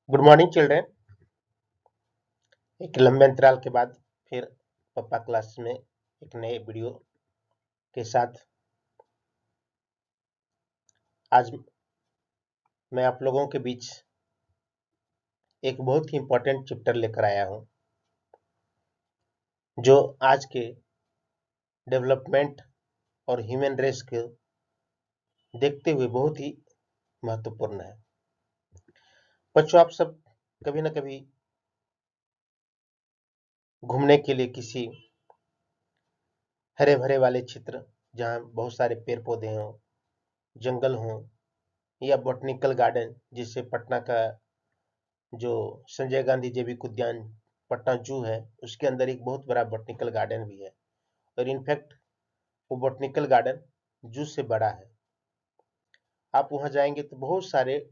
Good morning children. एक लंबे अंतराल के बाद फिर पप्पा क्लास में एक नए वीडियो के साथ आज मैं आप लोगों के बीच एक बहुत ही इम्पोर्टेंट चैप्टर लेकर आया हूं, जो आज के डेवलपमेंट और ह्यूमन रेस को देखते हुए बहुत ही महत्वपूर्ण है। बच्चों, आप सब कभी न कभी घूमने के लिए किसी हरे भरे वाले क्षेत्र, जहां बहुत सारे पेड़ पौधे हों, जंगल हों, या बॉटनिकल गार्डन जिसे पटना का जो संजय गांधी जैविक उद्यान पटना जू है, उसके अंदर एक बहुत बड़ा बॉटनिकल गार्डन भी है। और इनफैक्ट वो बॉटनिकल गार्डन जू से बड़ा है। आप वहां जाएंगे तो बहुत सारे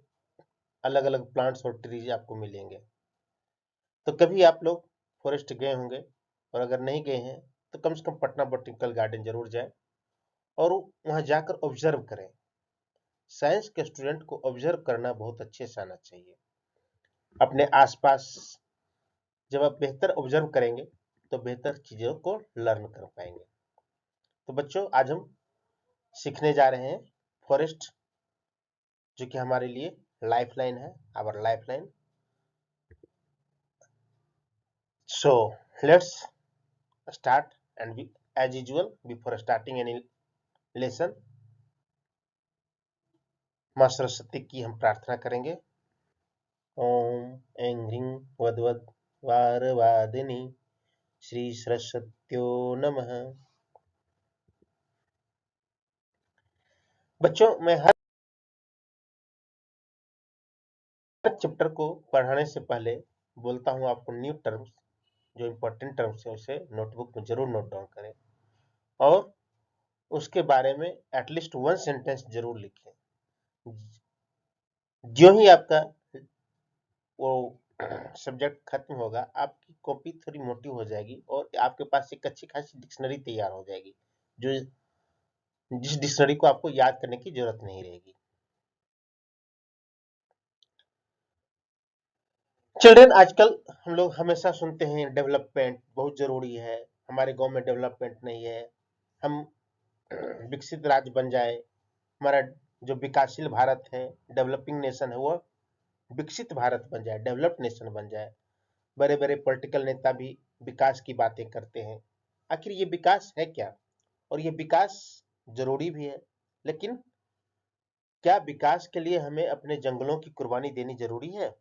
अलग अलग प्लांट्स और ट्रीज आपको मिलेंगे। तो कभी आप लोग फॉरेस्ट गए होंगे, और अगर नहीं गए हैं तो कम से कम पटना बॉटनिकल गार्डन जरूर जाएं और वहां जाकर ऑब्जर्व करें। साइंस के स्टूडेंट को ऑब्जर्व करना बहुत अच्छे से आना चाहिए। अपने आसपास जब आप बेहतर ऑब्जर्व करेंगे तो बेहतर चीजों को लर्न कर पाएंगे। तो बच्चों, आज हम सीखने जा रहे हैं फॉरेस्ट, जो कि हमारे लिए लाइफलाइन है, our lifeline. So let's start, and as usual before starting any lesson, माँ सरस्वती की हम प्रार्थना करेंगे। ओम ऐं ह्रीं वद्वद् वारवादिनी श्री सरस्वत्यो नमः। बच्चों, मैं हर चैप्टर को पढ़ाने से पहले बोलता हूँ आपको न्यू टर्म्स, जो इम्पोर्टेंट टर्म्स है उसे नोटबुक में जरूर नोट डाउन करें, और उसके बारे में एटलीस्ट वन सेंटेंस जरूर लिखें। जो ही आपका वो सब्जेक्ट खत्म होगा, आपकी कॉपी थोड़ी मोटी हो जाएगी और आपके पास एक अच्छी खासी डिक्शनरी तैयार हो जाएगी, जो जिस डिक्शनरी को आपको याद करने की जरूरत नहीं रहेगी। चिल्ड्रन, आजकल हम लोग हमेशा सुनते हैं डेवलपमेंट बहुत जरूरी है, हमारे गांव में डेवलपमेंट नहीं है, हम विकसित राज्य बन जाए, हमारा जो विकासशील भारत है, डेवलपिंग नेशन है, वो विकसित भारत बन जाए, डेवलप्ड नेशन बन जाए। बड़े बड़े पॉलिटिकल नेता भी विकास की बातें करते हैं। आखिर ये विकास है क्या, और ये विकास जरूरी भी है, लेकिन क्या विकास के लिए हमें अपने जंगलों की कुर्बानी देनी जरूरी है?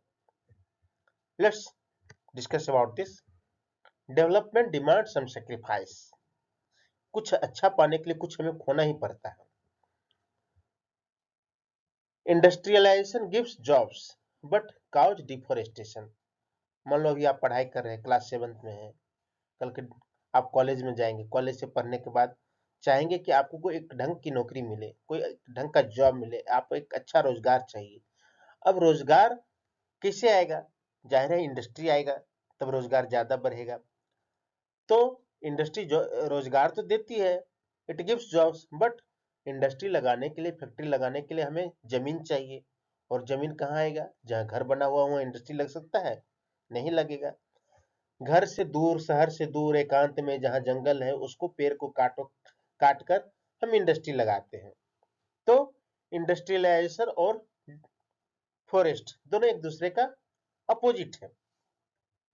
Let's discuss about this. Development demand some sacrifice. कुछ अच्छा पाने के लिए कुछ हमें खोना ही पड़ता है। Industrialization gives jobs but cause deforestation. मान लो अभी आप पढ़ाई कर रहे हैं, क्लास 7th में है, कल के आप कॉलेज में जाएंगे, कॉलेज से पढ़ने के बाद चाहेंगे कि आपको कोई एक ढंग की नौकरी मिले, कोई ढंग का जॉब मिले, आपको एक अच्छा रोजगार चाहिए। अब रोजगार कैसे आएगा? जाहिर है इंडस्ट्री आएगा, तब रोजगार ज्यादा बढ़ेगा। तो इंडस्ट्री जो रोजगार तो देती है, it gives jobs, but industry लगाने के लिए, फैक्ट्री लगाने के लिए हमें जमीन चाहिए। और जमीन कहाँ आएगा? जहाँ घर बना हुआ वहाँ इंडस्ट्री लग सकता है? नहीं लगेगा। घर से दूर, शहर से दूर, एकांत में जहाँ जंगल है, उसको पेड़ को काट कर हम इंडस्ट्री लगाते हैं। तो इंडस्ट्रियलाइजेशन और फॉरेस्ट दोनों एक दूसरे का अपोजिट है।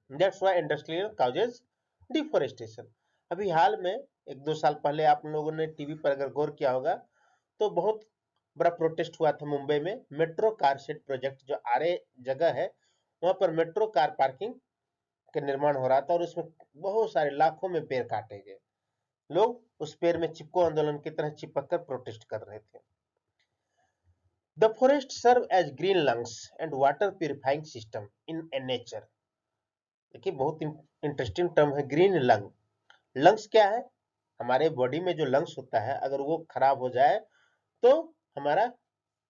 That's why industrial causes deforestation. अभी हाल में 1-2 साल पहले आप लोगों ने टीवी पर अगर गौर किया होगा, तो बहुत बड़ा प्रोटेस्ट हुआ था मुंबई में। मेट्रो कार शेड प्रोजेक्ट जो आरे जगह है, वहां पर मेट्रो कार पार्किंग का निर्माण हो रहा था, और उसमें बहुत सारे लाखों में पेड़ काटे गए। लोग उस पेड़ में चिपको आंदोलन की तरह चिपक कर प्रोटेस्ट कर रहे थे। The forest serve as green lungs and water purifying system in a nature. देखिए, बहुत इंटरेस्टिंग टर्म है ग्रीन लंग। लंग्स क्या है? हमारे बॉडी में जो लंग्स होता है, अगर वो खराब हो जाए तो हमारा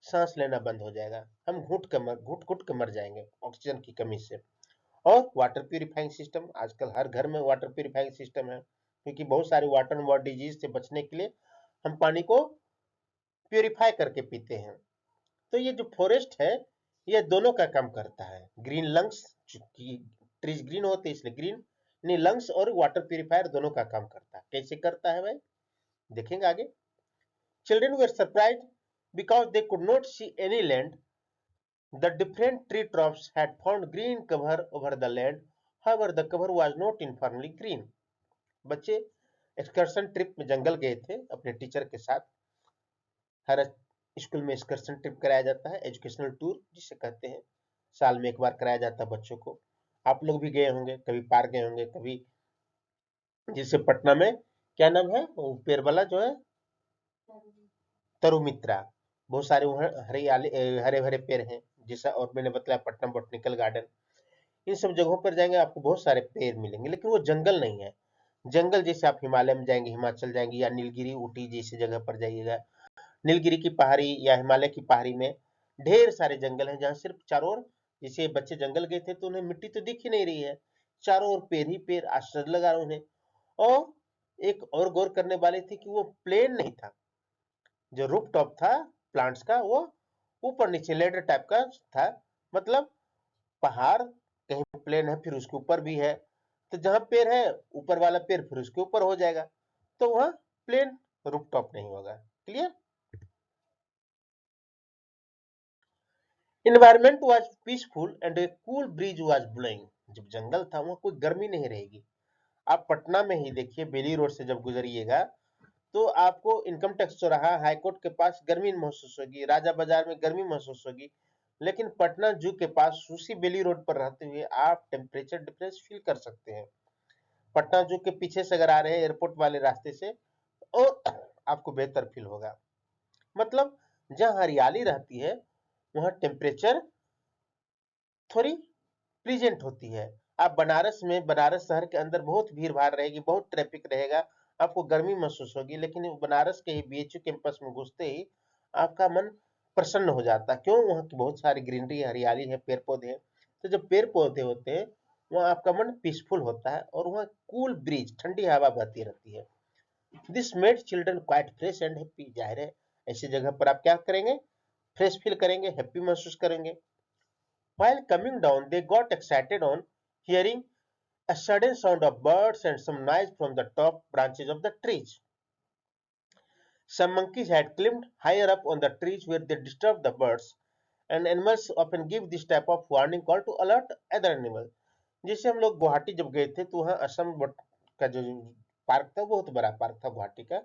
सांस लेना बंद हो जाएगा, हम घुट घुट के मर जाएंगे ऑक्सीजन की कमी से। और वाटर प्यूरिफाइंग सिस्टम, आजकल हर घर में वाटर प्यूरिफाइंग सिस्टम है, क्योंकि बहुत सारे वाटर और डिजीज से बचने के लिए हम पानी को प्यूरिफाई करके पीते हैं। तो ये जो फॉरेस्ट है, ये दोनों का काम करता है। ग्रीन लंग्स, चूंकि ट्रीज ग्रीन होते हैं इसलिए ग्रीन, नहीं लंग्स और वाटर प्यूरिफायर दोनों का काम करता है। कैसे करता है भाई, देखेंगे आगे। Children were surprise because they could not see any land. The different tree tops had found green cover over the land. However, the cover was not uniformly green. बच्चे एक्सकर्शन ट्रिप में जंगल गए थे अपने टीचर के साथ। हर school में excursion trip कराया जाता है, एजुकेशनल टूर जिसे कहते हैं, साल में एक बार कराया जाता है बच्चों को। आप लोग भी गए होंगे, कभी पार्क गए होंगे, कभी जैसे पटना में क्या नाम है वो पेड़ वाला जो है, तरुमित्रा, बहुत सारे वहाँ हरियाली हरे भरे पेड़ हैं। जैसा और मैंने बताया पटना बोटनिकल गार्डन, इन सब जगहों पर जाएंगे आपको बहुत सारे पेड़ मिलेंगे, लेकिन वो जंगल नहीं है। जंगल जैसे आप हिमालय में जाएंगे, हिमाचल जाएंगे या नीलगिरी ऊटी जैसी जगह पर जाइएगा, नीलगिरी की पहाड़ी या हिमालय की पहाड़ी में ढेर सारे जंगल हैं, जहाँ सिर्फ चारों ओर, जैसे बच्चे जंगल गए थे तो उन्हें मिट्टी तो दिख ही नहीं रही है, चारों ओर पेड़ ही पेड़, आश्चर्य लगा उन्हें। और एक और गौर करने वाली थी कि वो प्लेन नहीं था, जो रूफ टॉप था प्लांट्स का वो ऊपर नीचे लेडर टाइप का था। मतलब पहाड़ कहीं प्लेन है फिर उसके ऊपर भी है, तो जहां पेड़ है ऊपर वाला पेड़ फिर उसके ऊपर हो जाएगा, तो वहां प्लेन रूफ टॉप नहीं होगा। Clear. Environment was peaceful and A cool bridge was blowing. जब जंगल था वहां कोई गर्मी नहीं रहेगी। आप पटना में ही देखिए, बेली रोड से जब गुजरिएगा तो आपको इनकम टैक्स चौराहा हाईकोर्ट के पास गर्मी महसूस होगी, राजा बाजार में गर्मी महसूस होगी, लेकिन पटना जू के पास उसी बेली रोड पर रहते हुए आप टेम्परेचर डिफरेंस फील कर सकते हैं। पटना जू के पीछे से अगर आ रहे हैं एयरपोर्ट वाले रास्ते से, और आपको बेहतर फील होगा। मतलब जहाँ हरियाली रहती है वहाँ टेम्परेचर थोड़ी प्लीजेंट होती है। आप बनारस में, बनारस शहर के अंदर बहुत भीड़ भाड़ रहेगी, बहुत ट्रैफिक रहेगा, आपको गर्मी महसूस होगी, लेकिन बनारस के ही बीएचयू कैंपस में घुसते ही आपका मन प्रसन्न हो जाता है। क्यों, वहाँ की बहुत सारी ग्रीनरी, हरियाली है, पेड़ पौधे हैं। तो जब पेड़ पौधे होते हैं वहाँ आपका मन पीसफुल होता है, और वहाँ कूल ब्रीज, ठंडी हवा बहती रहती है। This made children quite fresh and happy. जाहिर है ऐसी जगह पर आप क्या करेंगे, फ्रेश फील करेंगे, हैप्पी महसूस करेंगे। While coming down, they got excited on hearing a sudden sound of birds and some noise from the top branches of the trees. Some monkeys had climbed higher up on the trees where they disturbed the birds, and animals often give this type of warning call to alert other animals. जैसे हम लोग गुवाहाटी जब गए थे तो वहाँ असम का जो पार्क था, बहुत बड़ा पार्क था गुवाहाटी का,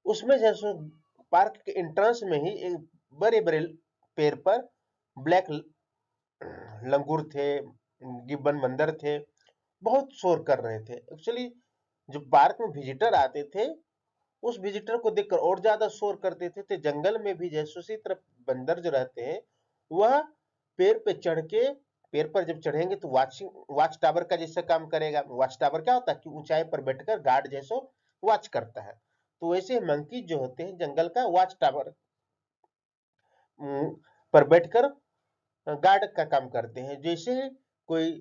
उसमें जैसे पार्क के एंट्रेंस में ही एक बड़े बड़े पेड़ पर ब्लैक लंगूर थे, गिब्बन बंदर थे, बहुत शोर कर रहे थे। एक्चुअली जब पार्क में विजिटर आते थे उस विजिटर को देखकर और ज्यादा शोर करते थे। तो जंगल में भी जैसे उसी तरह बंदर जो रहते हैं वह पेड़ पे चढ़ के, पेड़ पर जब चढ़ेंगे तो वॉच टावर का जैसे काम करेगा। वॉच टावर क्या होता है कि ऊंचाई पर बैठकर गार्ड जैसो वॉच करता है, तो वैसे मंकी जो होते हैं जंगल का वॉच टावर पर बैठकर गार्ड का काम करते हैं। जैसे कोई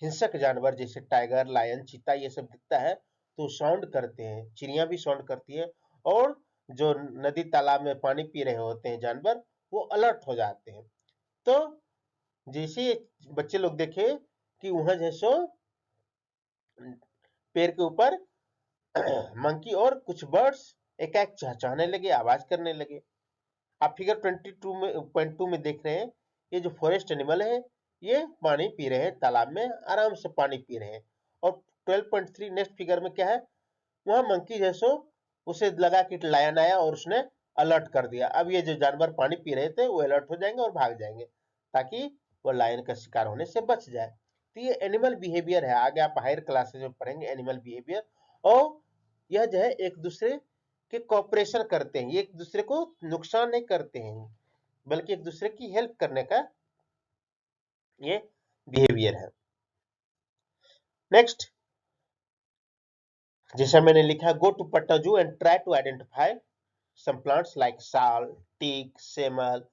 हिंसक जानवर जैसे टाइगर, लायन, चीता ये सब दिखता है तो साउंड करते हैं, चिड़िया भी साउंड करती है, और जो नदी तालाब में पानी पी रहे होते हैं जानवर वो अलर्ट हो जाते हैं। तो जैसे बच्चे लोग देखे कि वहां जैसो पेड़ के ऊपर मंकी और कुछ बर्ड्स एक एक चहचहाने लगे, आवाज करने लगे। आप फिगर 22 में पॉइंट 2 में देख रहे हैं, ये जो फॉरेस्ट एनिमल है ये पानी पी रहे हैं, तालाब में आराम से पानी पी रहे हैं। और 12.3 नेक्स्ट फिगर में क्या है, वहां मंकी जैसो उसे लगा कि लायन आया और उसने अलर्ट कर दिया। अब ये जो जानवर पानी पी रहे थे वो अलर्ट हो जाएंगे और भाग जाएंगे, ताकि वो लायन का शिकार होने से बच जाए। तो ये एनिमल बिहेवियर है, आगे आप हायर क्लासेज में पढ़ेंगे एनिमल बिहेवियर। और यह जो है एक दूसरे के कॉपरेशन करते हैं, ये एक दूसरे को नुकसान नहीं करते हैं, बल्कि एक दूसरे की हेल्प करने का ये बिहेवियर है। नेक्स्ट, जैसा मैंने लिखा, गो to Patta zoo and try to identify some plants like sal, teak, सेमल,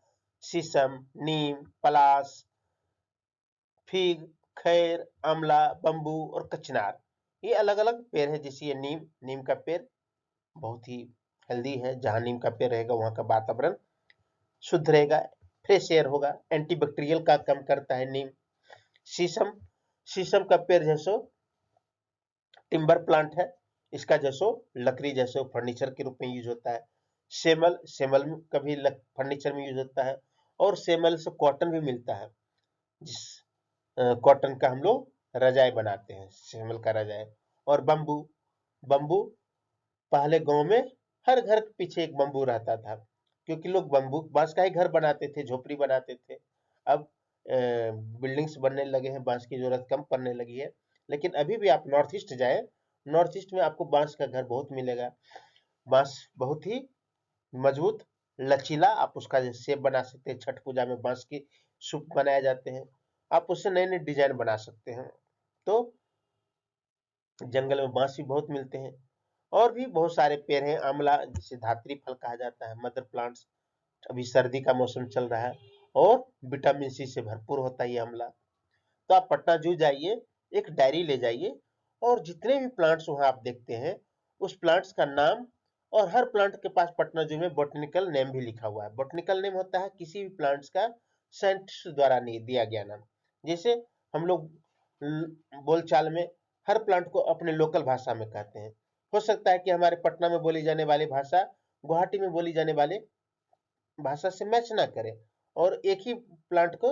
शीशम, नीम, पलास, फीग, खैर, आंवला, बम्बू और कचनार, ये अलग अलग पेड़ है। जैसे ये नीम, नीम का पेड़ बहुत ही हेल्दी है, जहां नीम का पेड़ रहेगा वहां का वातावरण शुद्ध रहेगा, फ्रेश एयर होगा, एंटीबैक्टीरियल का काम करता है नीम। शीशम, शीशम का पेड़ जैसो टिम्बर प्लांट है, इसका जैसो लकड़ी जैसो फर्नीचर के रूप में यूज होता है। सेमल, सेमल का भी फर्नीचर में यूज होता है, और सेमल से कॉटन भी मिलता है, जिस कॉटन का हम लोग रजाई बनाते हैं, सेमल का रजाई। और बम्बू, बम्बू पहले गांव में हर घर के पीछे एक बम्बू रहता था, क्योंकि लोग बम्बू बांस का ही घर बनाते थे, झोपड़ी बनाते थे। अब बिल्डिंग्स बनने लगे हैं, बांस की जरूरत कम पड़ने लगी है। लेकिन अभी भी आप नॉर्थ ईस्ट जाए, नॉर्थ ईस्ट में आपको बांस का घर बहुत मिलेगा। बांस बहुत ही मजबूत, लचीला, आप उसका शेप बना सकते हैं। छठ पूजा में बांस की सूप बनाए जाते हैं, आप उससे नए नए डिजाइन बना सकते हैं। तो जंगल में बांस भी बहुत मिलते हैं। और भी बहुत सारे पेड़ हैं, आंवला जिसे धात्री फल कहा जाता है, मदर प्लांट्स। अभी सर्दी का मौसम चल रहा है और विटामिन सी से भरपूर होता है ये आंवला। तो आप पटना जू जाइए, एक डायरी ले जाइए, और जितने भी प्लांट्स वहां आप देखते हैं, उस प्लांट्स का नाम, और हर प्लांट के पास पटना जू में बॉटनिकल नेम भी लिखा हुआ है। बॉटनिकल नेम होता है किसी भी प्लांट्स का साइंटिस्ट द्वारा नहीं दिया गया नाम। जैसे हम लोग बोलचाल में हर प्लांट को अपने लोकल भाषा में कहते हैं। हो सकता है कि हमारे पटना में बोली जाने वाली भाषा गुवाहाटी में बोली जाने वाली भाषा से मैच ना करे, और एक ही प्लांट को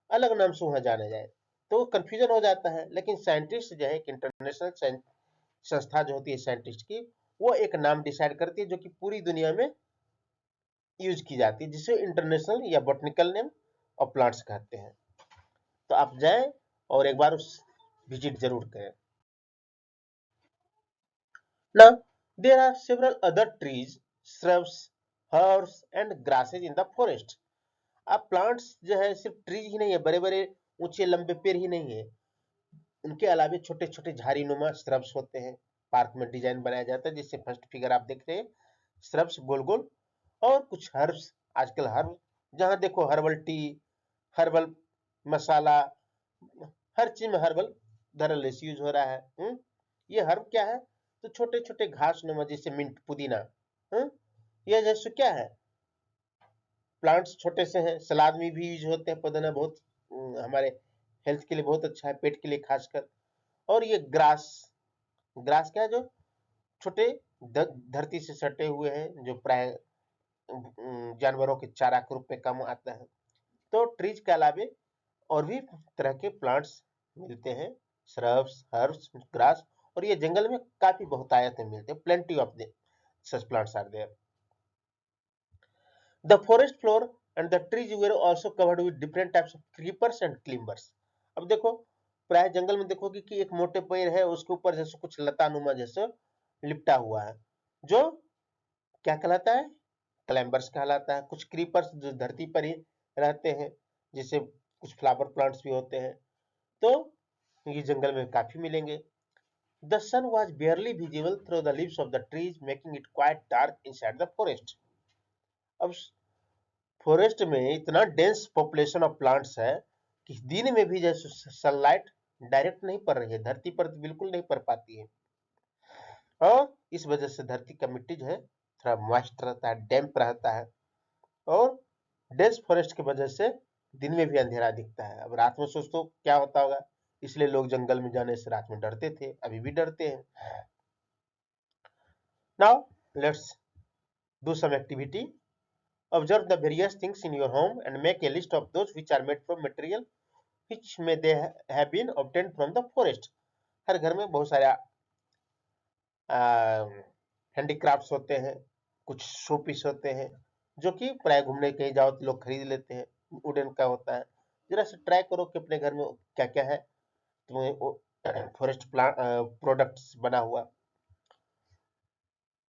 अलग नाम से वहां जाना जाए, तो कंफ्यूजन हो जाता है। लेकिन साइंटिस्ट जो है, एक इंटरनेशनल संस्था जो होती है साइंटिस्ट की, वो एक नाम डिसाइड करती है जो कि पूरी दुनिया में यूज की जाती है, जिसे इंटरनेशनल या बॉटनिकल नेम ऑफ प्लांट्स कहते हैं। तो आप जाएं और एक बार उस विजिट जरूर करें। Now, there are several other trees, shrubs, herbs and grasses in the forest. अब प्लांट्स जो है सिर्फ ट्रीज ही नहीं है, बड़े बड़े ऊंचे लंबे पेड़ ही नहीं है, उनके अलावा छोटे छोटे झाड़ी नुमा श्रब्स होते हैं। पार्क में डिजाइन बनाया जाता है, जिससे फर्स्ट फिगर आप देख रहे हैं, श्रब्स गोल गोल। और कुछ हर्ब्स, आजकल हर्ब जहां देखो हर्बल टी, हर्बल मसाला, हर चीज में हर्बल धरलेस यूज हो रहा है। ये हर्ब क्या है? तो छोटे छोटे घास नुमा, जैसे मिंट, पुदीना। हम्म, ये जैसे क्या है, प्लांट्स छोटे से हैं, सलाद में भी यूज होते हैं। पुदीना बहुत हमारे हेल्थ के लिए बहुत अच्छा है, पेट के लिए खासकर। और ये ग्रास, ग्रास क्या है, जो छोटे धरती से सटे हुए हैं, जो प्राय जानवरों के चारा के रूप में काम आता है। तो ट्रीज के अलावे और भी तरह के प्लांट्स मिलते हैं, श्रब्स, हर्ब्स, ग्रास। और ये जंगल में काफी बहुतायत में मिलते हैं, plenty of the such plants are there. The forest floor and the trees were also covered with different types of creepers and climbers. अब देखो, प्राय जंगल में देखोगे कि एक मोटे पेड़ है, उसके ऊपर जैसे कुछ लता नुमा जैसे लिपटा हुआ है, जो क्या कहलाता है? क्लाइंबर्स कहलाता है। कुछ क्रीपर्स जो धरती पर ही रहते हैं, जैसे कुछ फ्लावर प्लांट्स भी होते हैं। तो ये जंगल में काफी मिलेंगे। The sun was barely visible through the leaves of the trees, making it quite dark inside the forest. अब फॉरेस्ट में इतना डेंस पॉपुलेशन ऑफ प्लांट्स है कि दिन में भी जैसे सनलाइट डायरेक्ट नहीं पड़ रही है, धरती पर तो बिल्कुल नहीं पड़ पाती है। और इस वजह से धरती का मिट्टी जो है थोड़ा मॉइस्ट रहता है, डैम्प रहता है। और डेंस फॉरेस्ट की वजह से दिन में भी अंधेरा दिखता है। अब रात में सोच तो क्या होता होगा, इसलिए लोग जंगल में जाने से रात में डरते थे, अभी भी डरते हैं। Now let's do some activity. Observe the various things in your home and make a list of those which are made from material which may they have been obtained from the forest. हर घर में बहुत सारे handicrafts होते हैं, कुछ show piece होते हैं, जो कि प्राय घूमने कहीं जाओ तो लोग खरीद लेते हैं, वुडन का होता है। जरा से ट्राई करो कि अपने घर में क्या क्या है तुम्हें फॉरेस्ट प्रोडक्ट्स बना हुआ।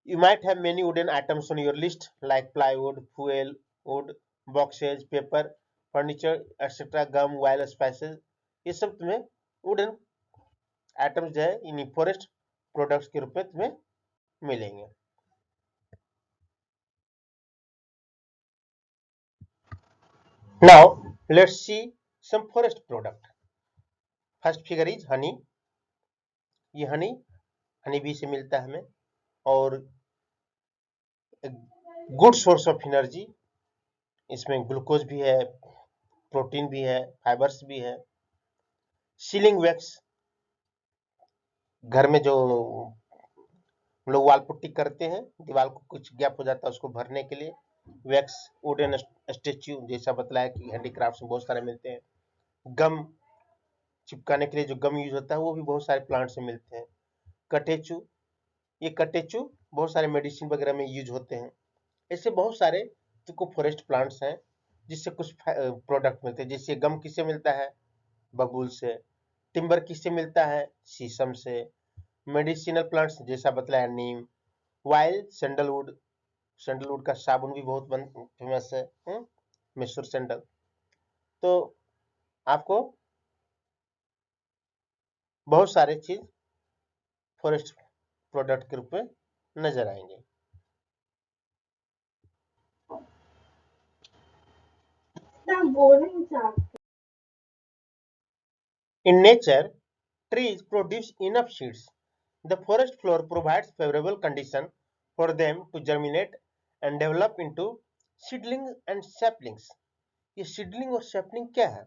You might have many wooden items on your list like plywood, fuel, wood, boxes, paper, furniture, etc. gum, wire, spices. ये सब तुम्हें वुडन आइटम्स जो है इन फॉरेस्ट प्रोडक्ट्स के रूप में तुम्हें मिलेंगे। Now let's see some forest product. First figure is honey. ये हनी बी से मिलता है हमें, और गुड सोर्स ऑफ एनर्जी। इसमें ग्लूकोज भी है, प्रोटीन भी है, फाइबर्स भी है। सीलिंग वैक्स, घर में जो हम लोग वाल पुट्टी करते हैं, दीवार को कुछ गैप हो जाता है उसको भरने के लिए वैक्स। वुडन स्टेच्यू जैसा बतलाया कि हैंडीक्राफ्ट में बहुत सारे मिलते हैं। गम चिपकाने के लिए जो गम यूज होता है वो भी बहुत सारे प्लांट से मिलते हैं। कटेचू, ये कटेचू बहुत सारे मेडिसिन वगैरह में यूज होते हैं। ऐसे बहुत सारे तुमको फॉरेस्ट प्लांट्स हैं जिससे कुछ प्रोडक्ट मिलते हैं। जैसे गम किससे मिलता है? बबूल से। टिम्बर किससे मिलता है? शीशम से। मेडिसिनल प्लांट्स जैसा बतलाया नीम। वाइल सैंडलवुड, सैंडलवुड का साबुन भी बहुत फेमस है। मैसूर सैंडल। तो आपको बहुत सारे चीज फॉरेस्ट प्रोडक्ट के रूप में नजर आएंगे। In nature, trees produce enough seeds. The forest floor provides favorable conditions for them to germinate and develop into seedlings and saplings. ये सीडलिंग और सैपलिंग क्या है?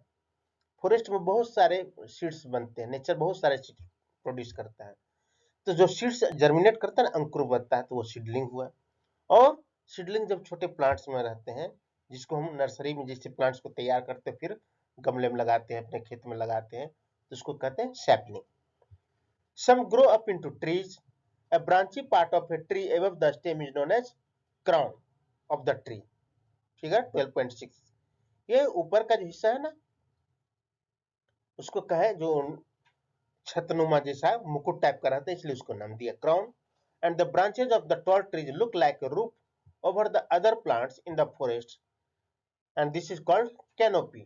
फॉरेस्ट में बहुत सारे सीड्स बनते हैं, नेचर बहुत सारे सीड्स प्रोड्यूस करता है। तो जो सीड्स जर्मिनेट करता है ना, अंकुर बनता है, तो वो सीडलिंग हुआ। और सीडलिंग जब छोटे प्लांट्स में रहते हैं, जिसको हम नर्सरी में जैसे प्लांट्स को तैयार करते हैं फिर गमले में लगाते हैं, अपने खेत में लगाते हैं, तो उसको कहते हैं sapling. Some grow up into trees. A branchy part of a tree above the stem is known as crown of the tree. Figure 12.6। ये ऊपर का जो हिस्सा है ना, उसको कहे जो छतनुमा जैसा मुकुट टाइप का रहता है, इसलिए उसको नाम दिया crown. And the branches of the tall trees look like a roof over the other plants in the forest, and this is called canopy.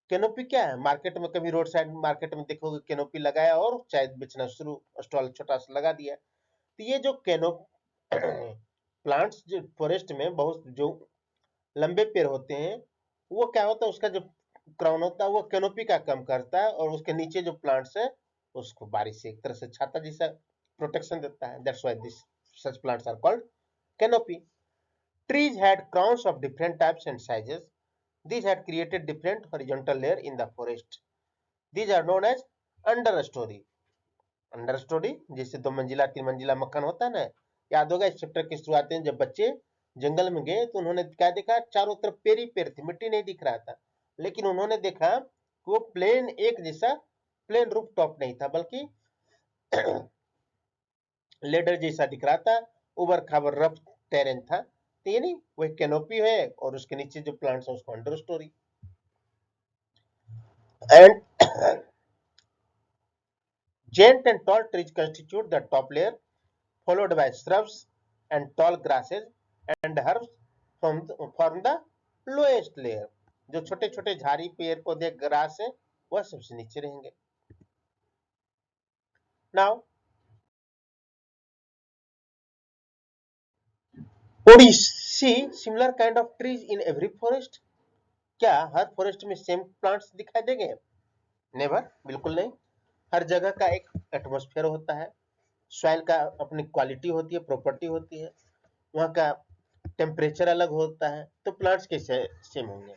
Canopy क्या है? मार्केट में कभी रोड साइड मार्केट में देखोगे कैनोपी लगाया और चाय बेचना शुरू, स्टॉल छोटा सा लगा दिया। तो ये जो कैनो प्लांट्स जो फॉरेस्ट में बहुत जो लंबे पेड़ होते हैं, वो क्या होता है, उसका जो क्राउन होता है वो कैनोपी का काम करता है, और उसके नीचे जो प्लांट्स है उसको बारिश से एक तरह से छाता जैसा प्रोटेक्शन देता है। That's why this such plants are called canopy. Trees had crowns of different types and sizes. These had created different horizontal layer in the forest. These are known as understory. अंडरस्टोरी जैसे 2 मंजिला 3 मंजिला मकान होता है ना, याद होगा इस चैप्टर की शुरुआत में जब बच्चे जंगल में गए तो उन्होंने क्या देखा? चारों तरफ पेड़ ही पेड़ थे, मिट्टी नहीं दिख रहा था, लेकिन उन्होंने देखा कि वो प्लेन एक जैसा प्लेन रूफ टॉप नहीं था, बल्कि लेडर जैसा दिख रहा था, उबर खाबर रफ टेरेन था। तो ये नहीं, वही कैनोपी है और उसके नीचे जो प्लांट्स है उसको under story. And giant and tall trees constitute the top layer, followed by shrubs and tall grasses and herbs form the lowest layer. जो छोटे छोटे झाड़ी पेड़ पौधे ग्रास है वह सबसे नीचे रहेंगे। Now, would you see similar kind of trees in every forest? क्या हर फॉरेस्ट में सेम प्लांट्स दिखाई देंगे? नेवर, बिल्कुल नहीं। हर जगह का एक एटमॉस्फेयर होता है, सॉइल का अपनी क्वालिटी होती है, प्रॉपर्टी होती है, वहाँ का टेम्परेचर अलग होता है, तो प्लांट्स कैसे सेम होंगे?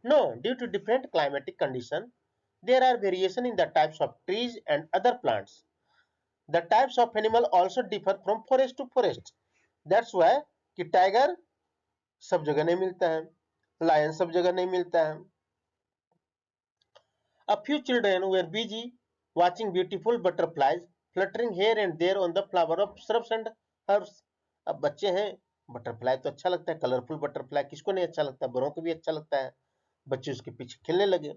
No, due to different climatic condition there are variation in the types of trees and other plants. The types of animal also differ from forest to forest. That's why कि tiger सब जगह नहीं मिलता है, lion सब जगह नहीं मिलता है। A few children were busy watching beautiful butterflies fluttering here and there on the flower of shrubs and herbs. अब बच्चे हैं, बटरफ्लाई तो अच्छा लगता है, कलरफुल बटरफ्लाई किसको नहीं अच्छा लगता, बड़ों को भी अच्छा लगता है। बच्चे उसके पीछे खेलने लगे।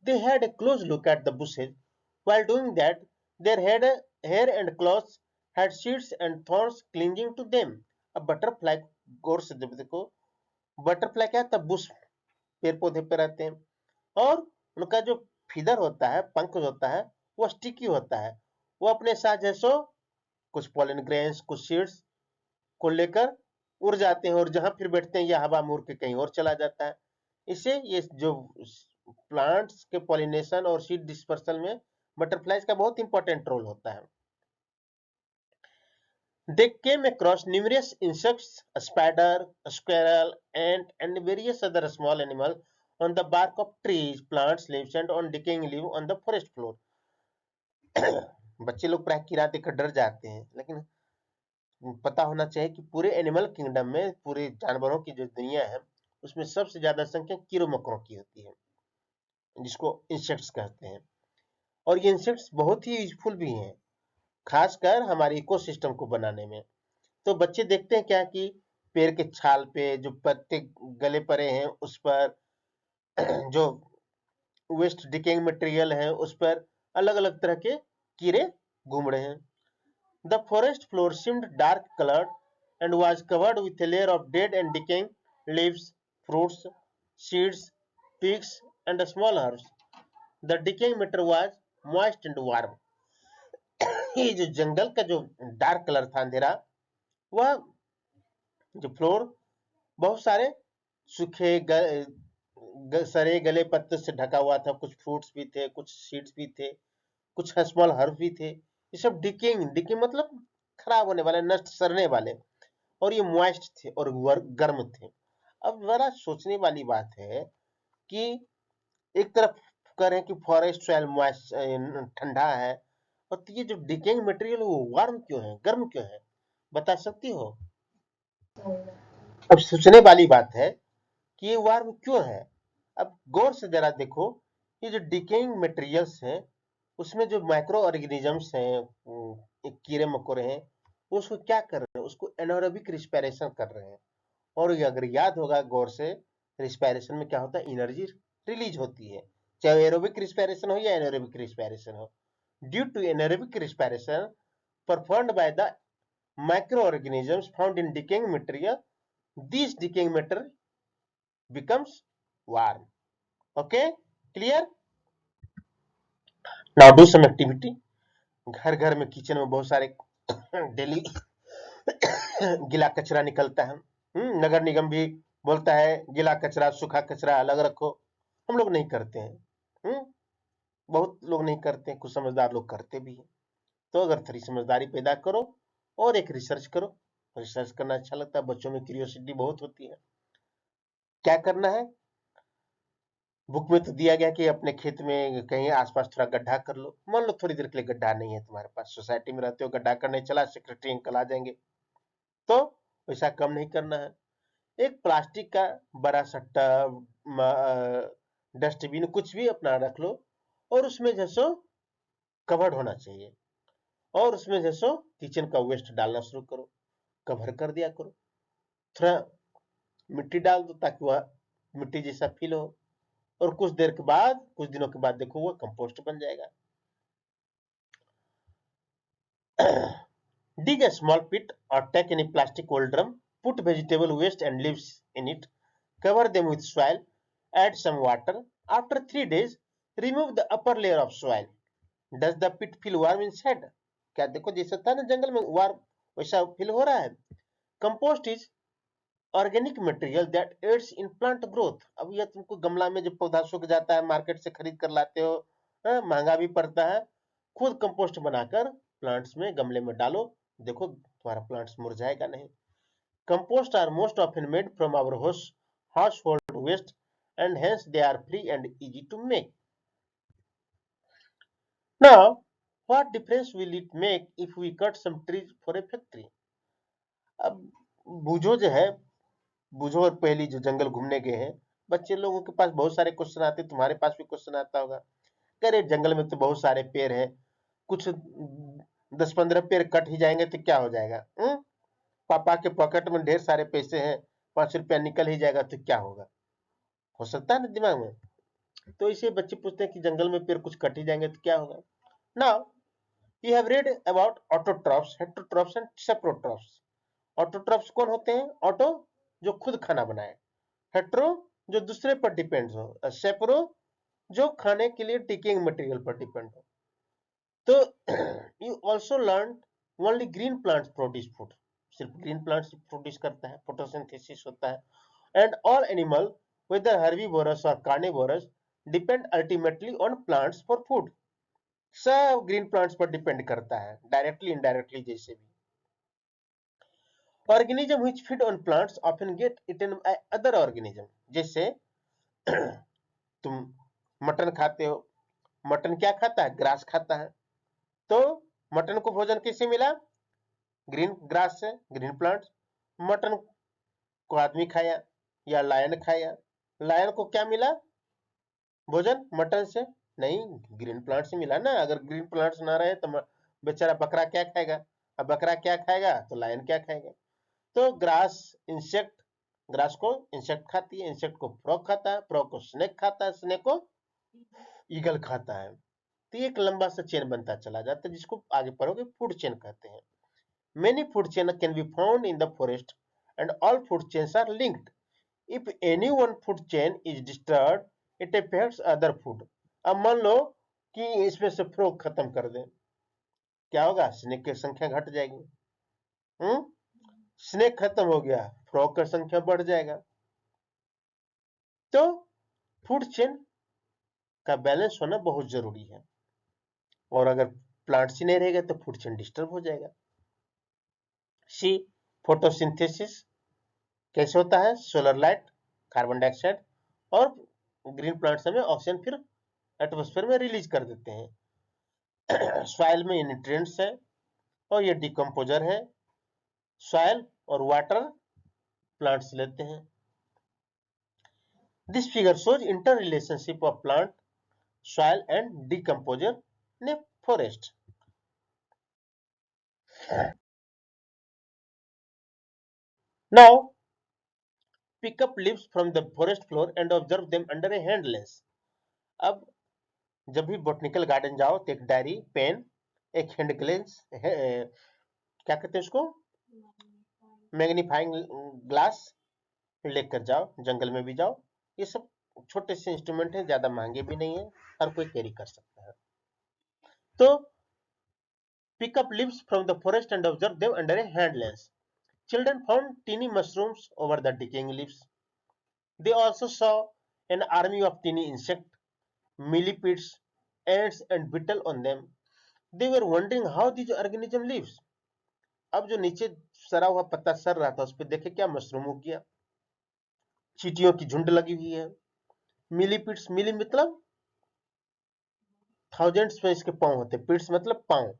They had a close look at the bushes. While doing that, their hair and clothes had seeds and thorns clinging to them. अब बटरफ्लाई गौर से जब देखो, बटरफ्लाई क्या था? बुश, पेड़ पौधे पे रहते हैं, और उनका जो फीदर होता है, पंख होता है, वो स्टिकी होता है। वो अपने साथ जैसो कुछ पॉलन ग्रेन्स, कुछ सीड्स को लेकर उड़ जाते हैं, और जहां फिर बैठते हैं यह हवा में उड़ के कहीं और चला जाता है। इससे ये जो प्लांट्स के पॉलिनेशन और सीड डिस्पर्सल में बटरफ्लाइज का बहुत इंपॉर्टेंट रोल होता है। They came across numerous insects, a spider, a squirrel, ant, and various other small animals on the bark of trees, plants, leaves, and on decaying leaves on the forest floor. बच्चे लोग प्राय की रात देखकर डर जाते हैं, लेकिन पता होना चाहिए कि पूरे एनिमल किंगडम में, पूरे जानवरों की जो दुनिया है, उसमें सबसे ज्यादा संख्या कीड़ों मकोड़ों की होती है, जिसको इंसेक्ट्स कहते हैं। और ये इंसेक्ट्स बहुत ही यूजफुल भी हैं, खासकर हमारे इकोसिस्टम को बनाने में। तो बच्चे देखते हैं क्या कि पेड़ के छाल पे जो पत्ते गले पड़े हैं, उस पर जो वेस्ट डिकेइंग मटेरियल है, उस पर अलग अलग तरह के कीड़े घूम रहे हैं। The forest floor seemed dark colored and was covered with a layer of dead and decaying leaves, fruits, seeds, twigs, and small herbs. The decaying matter was moist and warm. ये जो जंगल का जो डार्क कलर था, अंधेरा, वह जो floor बहुत सारे सूखे सड़े गले पत्ते से ढका हुआ था। कुछ फ्रूट्स भी थे, कुछ सीड्स भी थे, कुछ स्मॉल हर्ब भी थे। ये सब डिकेइंग, डिकेइंग मतलब खराब होने वाले, नष्ट, सड़ने वाले, और ये मॉइस्ट थे और गर्म थे। अब जरा सोचने वाली बात है कि एक तरफ करें कि फॉरेस्ट सॉइल मॉइस्ट, ठंडा है, और ये जो डिकेइंग मटेरियल वो वार्म क्यों है, गर्म क्यों है? बता सकती हो? अब सोचने वाली बात है कि ये वार्म क्यों है। अब गौर से जरा देखो, ये जो डिकेइंग मटेरियल्स हैं, उसमें जो माइक्रो ऑर्गेनिजम्स हैं, कीड़े मकोड़े हैं, वो उसको क्या कर रहे हैं, उसको एनारोबिक रिस्पायरेशन कर रहे हैं। और ये अगर याद होगा गौर से, रिस्पायरेशन में क्या होता है, एनर्जी रिलीज होती है, चाहे एरोबिक रिस्पायरेशन हो या एनारोबिक रिस्पायरेशन हो। Due to anaerobic respiration performed by the microorganisms found in decaying material, this decaying matter becomes warm. Okay, clear? Now do some activity. घर घर में, किचन में बहुत सारे डेली गीला कचरा निकलता है। नगर निगम भी बोलता है गीला कचरा सूखा कचरा अलग रखो, हम लोग नहीं करते हैं। बहुत लोग नहीं करते हैं, कुछ समझदार लोग करते भी हैं। तो अगर थोड़ी समझदारी पैदा करो और एक रिसर्च करो। रिसर्च करना अच्छा लगता है, बच्चों में क्यूरियोसिटी बहुत होती है। क्या करना है, बुक में तो दिया गया कि अपने खेत में कहीं आसपास थोड़ा गड्ढा कर लो। मान लो थोड़ी देर के लिए गड्ढा नहीं है तुम्हारे पास, सोसाइटी में रहते हो, गड्ढा करने चला, सेक्रेटरी अंकल आ जाएंगे, तो वैसा कम नहीं करना है। एक प्लास्टिक का बड़ा सा टब, डस्टबिन, कुछ भी अपना रख लो, और उसमें जैसो कवर्ड होना चाहिए, और उसमें जैसो किचन का वेस्ट डालना शुरू करो, कवर कर दिया करो। थोड़ा मिट्टी डाल दो ताकि वह मिट्टी जैसा फील हो, और कुछ देर के बाद, कुछ दिनों के बाद देखो वो कंपोस्ट बन जाएगा। Dig a small pit or take any plastic old drum, put vegetable waste and leaves in it, cover them with soil, add some water. After 3 days, remove the upper layer of soil. Does the pit feel warm inside? क्या देखो जैसा था ना जंगल में warm, वैसा feel हो रहा है? Compost is organic material that adds in plant growth. अब यह तुमको गमला में जो पौधा सूख जाता है, मार्केट से खरीद कर लाते हो, महंगा भी पड़ता है, खुद कंपोस्ट बनाकर प्लांट्स में, गमले में डालो, देखो तुम्हारा प्लांट्स मुरझाएगा नहीं। Compost are most often made from our household waste and hence they are free and easy to make. Now, what difference will it make if we cut some trees for a factory? अब बूझो जो है, बूझो और पहली जो जंगल घूमने गए हैं, बच्चे लोगों के पास बहुत सारे क्वेश्चन आते हैं, तुम्हारे पास भी क्वेश्चन आता होगा। कह रहे जंगल में तो बहुत सारे पेड़ हैं, कुछ 10-15 पेड़ कट ही जाएंगे तो क्या हो जाएगा? पापा के पॉकेट में ढेर सारे पैसे हैं, 5 रुपया निकल ही जाएगा तो क्या होगा? हो सकता है ना दिमाग में। तो इसे बच्चे पूछते हैं कि जंगल में पेड़ कुछ कट ही जाएंगे तो क्या होगा? Now you have read about autotrophs, heterotrophs and saprotrophs. Autotrophs कौन होते हैं? ऑटो, जो खुद खाना बनाए, हेट्रो, जो दूसरे पर डिपेंड हो, सेप्रो, जो खाने के लिए टिकिंग मटेरियल पर डिपेंड हो। तो you also learn only green plants produce food, सिर्फ ग्रीन प्लांट्स प्रोड्यूस करता है, फोटोसिंथेसिस होता है। And all animal whether herbivorous और carnivorous depend ultimately on plants for food. सब ग्रीन प्लांट्स पर डिपेंड करता है, डायरेक्टली इनडायरेक्टली जैसे भी। Organism which feed on plants often get eaten by other organism. जैसे तुम मटन खाते हो, मटन क्या खाता है? ग्रास खाता है। तो मटन को भोजन किससे मिला? ग्रीन ग्रास से, ग्रीन प्लांट। मटन को आदमी खाया या लायन खाया, लायन को क्या मिला भोजन? मटन से नहीं, ग्रीन प्लांट से मिला ना। अगर ग्रीन प्लांट्स ना रहे तो बेचारा बकरा क्या खाएगा? अब बकरा क्या खाएगा तो लायन क्या खाएगा? तो ग्रास इंसेक्ट, ग्रास को इंसेक्ट खाती है, इंसेक्ट को फ्रॉग खाता है, फ्रॉग को स्नेक खाता है, स्नेक को ईगल खाता है। तो एक लंबा सा चेन बनता चला जाता है, जिसको आगे पढ़ोगे फूड चेन कहते हैं। Many food chain can be found in the forest and all food chains are linked. If any one food chain is disturb it affects other food. अब मान लो कि इसमें से फ्रॉग खत्म कर दें, क्या होगा? स्नेक की संख्या घट जाएगी। स्नेक खत्म हो गया, फ्रॉग की संख्या बढ़ जाएगा। तो फूड चेन का बैलेंस होना बहुत जरूरी है, और अगर प्लांट्स ही नहीं रहेगा तो फूड चेन डिस्टर्ब हो जाएगा। सी फोटोसिंथेसिस कैसे होता है? सोलर लाइट, कार्बन डाइऑक्साइड और ग्रीन प्लांट्स हमें ऑक्सीजन फिर एटमॉस्फेयर में रिलीज कर देते हैं। सॉइल में न्यूट्रिएंट्स है और ये डिकम्पोजर है। सॉइल और वाटर प्लांट्स लेते हैं। This figure shows interrelationship of plant, soil and decomposer in a forest. Now, pick up leaves from the forest floor and observe them under a hand lens. अब जब भी botanical garden जाओ तो एक diary, pen, एक hand glens, क्या कहते हैं उसको, मैग्नीफाइंग ग्लास लेकर जाओ। जंगल में भी जाओ, ये सब छोटे से इंस्ट्रूमेंट हैं, ज्यादा महंगे भी नहीं है, हर कोई कैरी कर सकता है। तो pick up leaves from the forest and observe them under a hand lens. Children found teeny mushrooms over the decaying leaves. They also saw an army of teeny insects, millipedes, ants and beetles on them. They were wondering how these organisms live. अब जो नीचे सड़ा हुआ पत्ता सड़ रहा था, उस पर देखे क्या मशरूम उग गया, चींटियों की झुंड लगी हुई है। मिलीपीड्स, मिली मतलब थाउजेंड्स में इसके पांव होते, पीड्स मतलब पांव।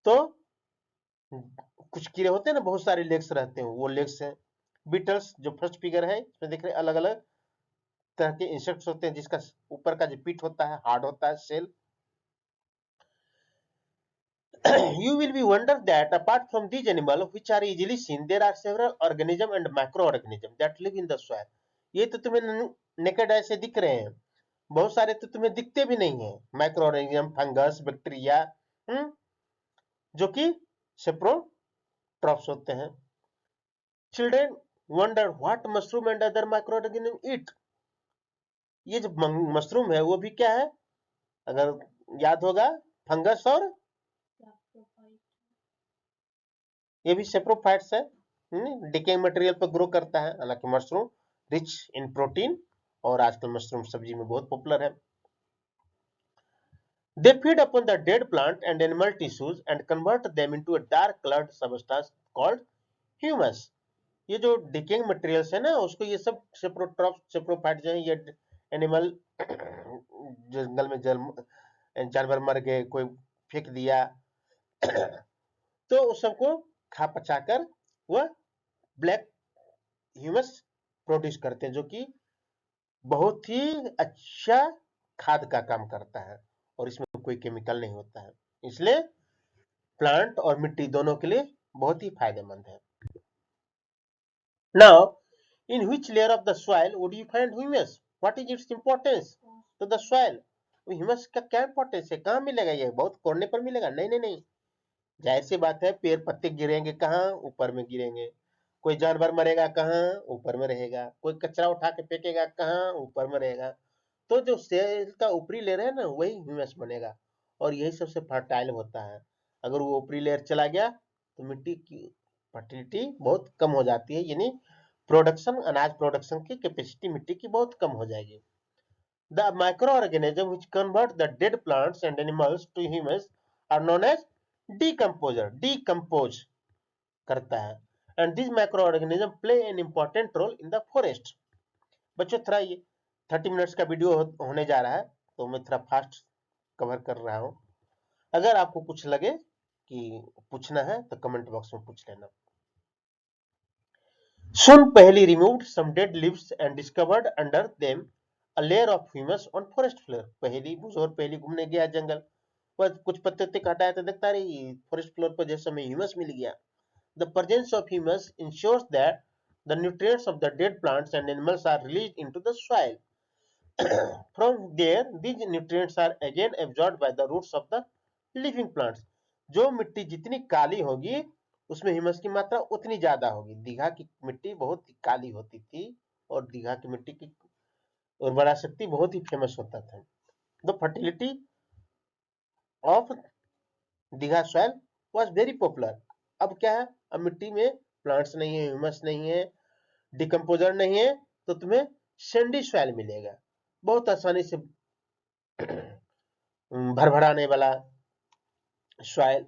तो कुछ कीड़े होते हैं ना, बहुत सारे लेग्स रहते हैं, वो लेग्स हैं। बीटल्स जो फर्स्ट फिगर है इसमें देख रहे हैं, अलग अलग तरह के इंसेक्ट्स होते हैं, जिसका ऊपर का जो पीठ होता है हार्ड होता है, cell. You will be wonder that apart from these animals which are easily seen, there are several organisms and microorganisms that live in the soil. ये तो तुम्हें नेकेड आई से दिख रहे हैं, बहुत सारे तो तुम्हें दिखते भी नहीं है। माइक्रो ऑर्गेनिज्म, फंगस, बैक्टीरिया, जो कि सेप्रोट्रॉप्स होते हैं। Children wonder what mushroom and other microorganism eat. ये जो मशरूम है वो भी क्या है? अगर याद होगा, फंगस और ये भी सेप्रोफाइट्स है, डिकेइंग मटेरियल पर ग्रो करता है। हालांकि मशरूम रिच इन प्रोटीन, और आजकल मशरूम सब्जी में बहुत पॉपुलर है। They feed upon the dead plant and animal tissues and convert them into a dark colored substance called humus. ये जो डिकेइंग मटेरियल्स है ना, उसको ये सब सेप्रोफाइट जो है, ये एनिमल जंगल में जानवर मर गए, कोई फेंक दिया, तो उस सबको खा पचा कर वह ब्लैक ह्यूमस प्रोड्यूस करते हैं, जो कि बहुत ही अच्छा खाद का काम करता है, और इसमें कोई केमिकल नहीं होता है, इसलिए प्लांट और मिट्टी दोनों के लिए बहुत ही फायदेमंद है। Now, in which layer of the soil would you find humus? What is its importance to the soil? Humus का क्या इंपॉर्टेंस है? कहाँ मिलेगा? ये बहुत कोने पर मिलेगा? नहीं नहीं नहीं, जाहिर सी बात है, पेड़ पत्ते गिरेंगे कहाँ? ऊपर में गिरेंगे। कोई जानवर मरेगा कहाँ? ऊपर में रहेगा। कोई कचरा उठा के फेंकेगा कहाँ? ऊपर में रहेगा। तो जो सेल का ऊपरी लेयर है ना, वही ह्यूमस बनेगा, और यही सबसे फर्टाइल होता है। अगर वो ऊपरी लेयर चला गया तो मिट्टी की फर्टिलिटी बहुत कम हो जाती है, यानी प्रोडक्शन, अनाज प्रोडक्शन की कैपेसिटी मिट्टी की बहुत कम हो जाएगी। The microorganism which convert the dead plants and animals to humus are known as decomposer. Decompose करता है। and these microorganisms play an important role in the forest. बच्चों थोड़ा ये 30 मिनट्स का वीडियो होने जा रहा है, तो मैं थोड़ा फास्ट कवर कर रहा हूँ। अगर आपको कुछ लगे कि पूछना है तो कमेंट बॉक्स में पूछ लेना। Soon Paheli removed some dead leaves and discovered under them a layer of humus on forest floor. पहली बुझोर पहली घूमने गया जंगल, वह कुछ पत्ते उत्ते हटाया तो देखता रही फॉरेस्ट फ्लोर पर जैसे हमें ह्यूमस मिल गया। The presence of humus ensures that the nutrients of the dead plants and animals are released into the soil. From there, these nutrients are again absorbed by the roots of the living plants. जो मिट्टी जितनी काली होगी उसमें humus की मात्रा उतनी ज्यादा होगी। दीघा की मिट्टी बहुत काली होती थी और दीघा की मिट्टी की उर्वरा शक्ति बहुत ही फेमस होता था। The fertility of Digha soil was very popular. अब क्या है, अब मिट्टी में प्लांट्स नहीं है, ह्यूमस नहीं है, डिकम्पोजर नहीं है, तो तुम्हें सैंडी सॉइल मिलेगा, बहुत आसानी से भरभराने वाला सॉइल,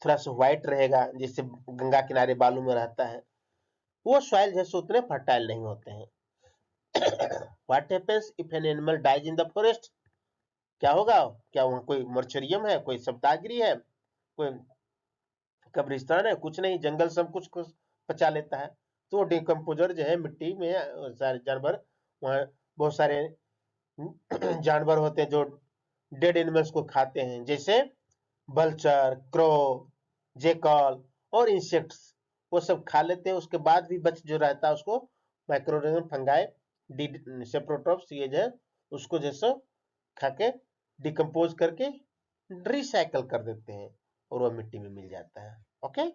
थोड़ा सा व्हाइट रहेगा जिससे गंगा किनारे बालू में रहता है, वो सॉइल जैसे उतने फर्टाइल नहीं होते हैं। What happens if an animal dies in the forest? क्या होगा, क्या वहां कोई मर्चरियम है, कोई शब्दागिरी है, कोई कब्रिस्तान है? कुछ नहीं, जंगल सब कुछ पचा लेता है। तो डिकम्पोजर जो है मिट्टी में सारे जानवर, वहाँ बहुत सारे जानवर होते हैं जो डेड एनिमल्स को खाते हैं, जैसे बल्चर, क्रो, जेकॉल और इंसेक्ट्स, वो सब खा लेते हैं। उसके बाद भी बच जो रहता है उसको माइक्रोऑर्गेनिज्म, फंगाई, सेप्रोट्रॉप्स, ये जो है उसको जैसे खा के डिकम्पोज करके रिसाइकल कर देते हैं और वह मिट्टी में मिल जाता है। Okay,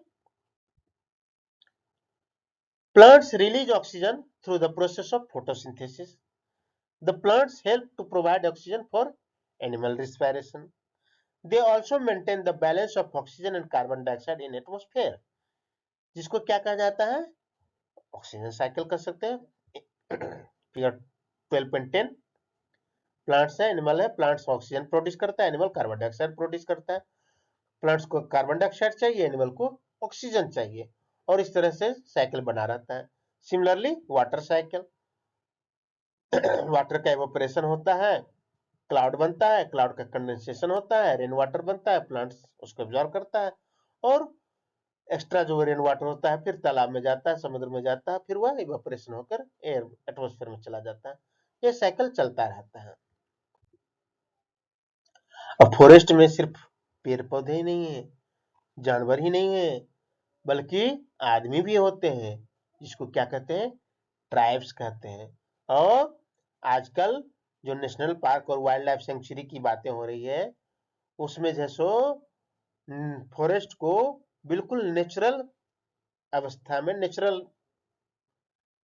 plants release oxygen through the process of photosynthesis. The plants help to provide oxygen for animal respiration. They also maintain the balance of oxygen and carbon dioxide in atmosphere, जिसको क्या कहा जाता है, ऑक्सीजन साइकिल कर सकते हैं। Figure 12.10, plants है, animal है, प्लांट्स ऑक्सीजन प्रोड्यूस करता है, एनिमल कार्बन डाइऑक्साइड प्रोड्यूस करता है। प्लांट्स को कार्बन डाइऑक्साइड चाहिए, एनिमल को ऑक्सीजन चाहिए, और इस तरह से साइकिल बना रहता है। सिमिलरली वाटर साइकिल, वाटर का एवोपरेशन होता है, क्लाउड बनता है, क्लाउड का कंडेंसेशन होता है, रेन वाटर बनता है, प्लांट्स उसको एब्जॉर्ब करता है, और एक्स्ट्रा जो रेन वाटर होता है फिर तालाब में जाता है, समुद्र में जाता है, फिर वह इवेपोरेशन होकर एयर एटमॉस्फेयर में चला जाता है। ये साइकिल चलता रहता है। अब फॉरेस्ट में सिर्फ पेड़ पौधे ही नहीं है, जानवर ही नहीं है, बल्कि आदमी भी होते हैं, जिसको क्या कहते हैं, ट्राइब्स कहते हैं। और आजकल जो नेशनल पार्क और वाइल्ड लाइफ सेंचुरी की बातें हो रही है, उसमें जैसो फॉरेस्ट को बिल्कुल नेचुरल अवस्था में, नेचुरल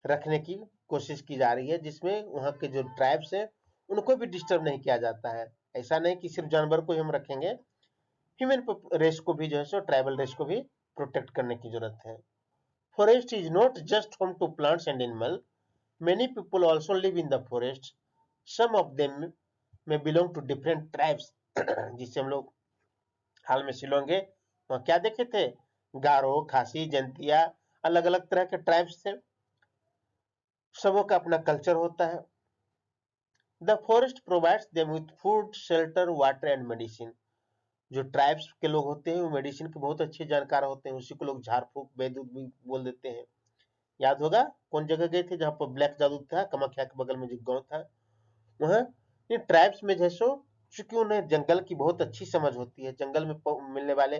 रखने की कोशिश की जा रही है, जिसमें वहाँ के जो ट्राइब्स है उनको भी डिस्टर्ब नहीं किया जाता है। ऐसा नहीं कि सिर्फ जानवर को ही हम रखेंगे, ह्यूमन रेस को भी जो है सो, ट्राइबल रेस को भी प्रोटेक्ट करने की जरूरत है। Forest is not just home to plants and animal, many people also live in the forest, some of them may belong to different tribes. जिससे हम लोग हाल में शिलोंग गए, वहाँ क्या देखे थे, गारो, खासी, जंतिया, अलग अलग तरह के ट्राइब्स थे, सबों का अपना कल्चर होता है। The forest provides them with food, shelter, water and medicine. जो ट्राइब्स के लोग होते हैं वो मेडिसिन के बहुत अच्छे जानकार होते हैं, उसी को लोग झाड़ फूक वैद्य भी बोल देते हैं। याद होगा कौन जगह गए थे जहाँ पर ब्लैक जादू था, कामाख्या के बगल में जो गाँव था, वहाँ इन ट्राइब्स में जैसो, चूंकि उन्हें जंगल की बहुत अच्छी समझ होती है, जंगल में मिलने वाले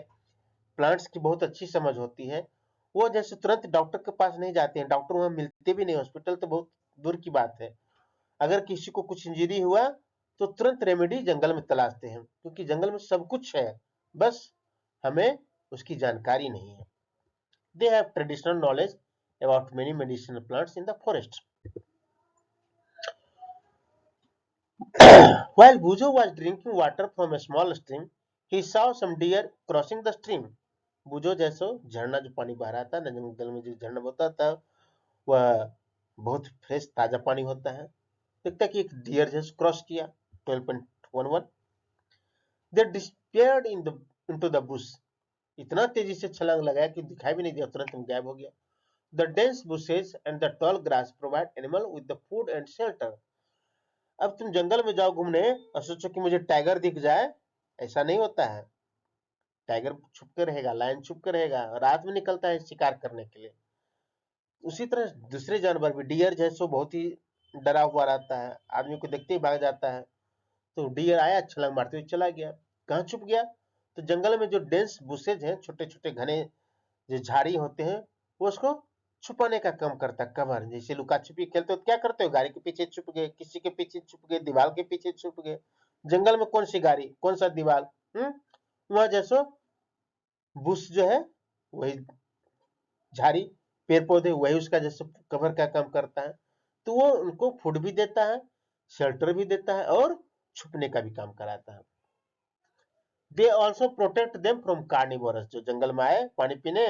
प्लांट्स की बहुत अच्छी समझ होती है, वो जैसे तुरंत डॉक्टर के पास नहीं जाते हैं, डॉक्टर वहां मिलते भी नहीं, हॉस्पिटल तो बहुत दूर की बात है। अगर किसी को कुछ इंजरी हुआ तो तुरंत रेमेडी जंगल में तलाशते हैं, क्योंकि जंगल में सब कुछ है, बस हमें उसकी जानकारी नहीं है। They have traditional knowledge about many medicinal plants in the forest. While Bujo was drinking water from a small stream, he saw some deer crossing the stream. बुझो जैसो झरना जो पानी बह रहा था ना, जंगल में जो झरना होता था वह बहुत फ्रेश ताजा पानी होता है। देखता कि एक डियर जैसे क्रॉस किया। 12.11 दे डिस्पेयर्ड इनटू द बुश, इतना तेजी से छलांग लगाया कि दिखाई भी नहीं दिया, तुरंत गायब हो गया। The dense bushes and the tall grass provide animal with the food and shelter. अब तुम जंगल में जाओ घूमने और सोचो कि मुझे टाइगर दिख जाए, ऐसा नहीं होता है। टाइगर छुप के रहेगा, लायन छुप के रहेगा, रात में निकलता है शिकार करने के लिए। उसी तरह दूसरे जानवर भी, डियर जैसो बहुत ही डरा हुआ रहता है, आदमी को देखते ही भाग जाता है। तो डियर आया, छलांग मारते हुए चला गया। कहाँ छुप गया? तो जंगल में जो डेंस बुशेज हैं, छोटे छोटे घने जो झाड़ी होते हैं, वो उसको छुपाने का काम करता है। कवर, जैसे लुका छुपी खेलते हो तो क्या करते हो, गाड़ी के पीछे छुप गए, किसी के पीछे छुप गए, दीवार के पीछे छुप गए। जंगल में कौन सी गाड़ी, कौन सा दीवार, वहां जैसो बुश जो है, वही झाड़ी, पेड़ पौधे, वही उसका जैसे कवर का काम करता है। तो वो उनको फूड भी देता है, शेल्टर भी देता है और छुपने का भी काम कराता है। They also protect them from carnivorous, जो जंगल में आए पानी पीने,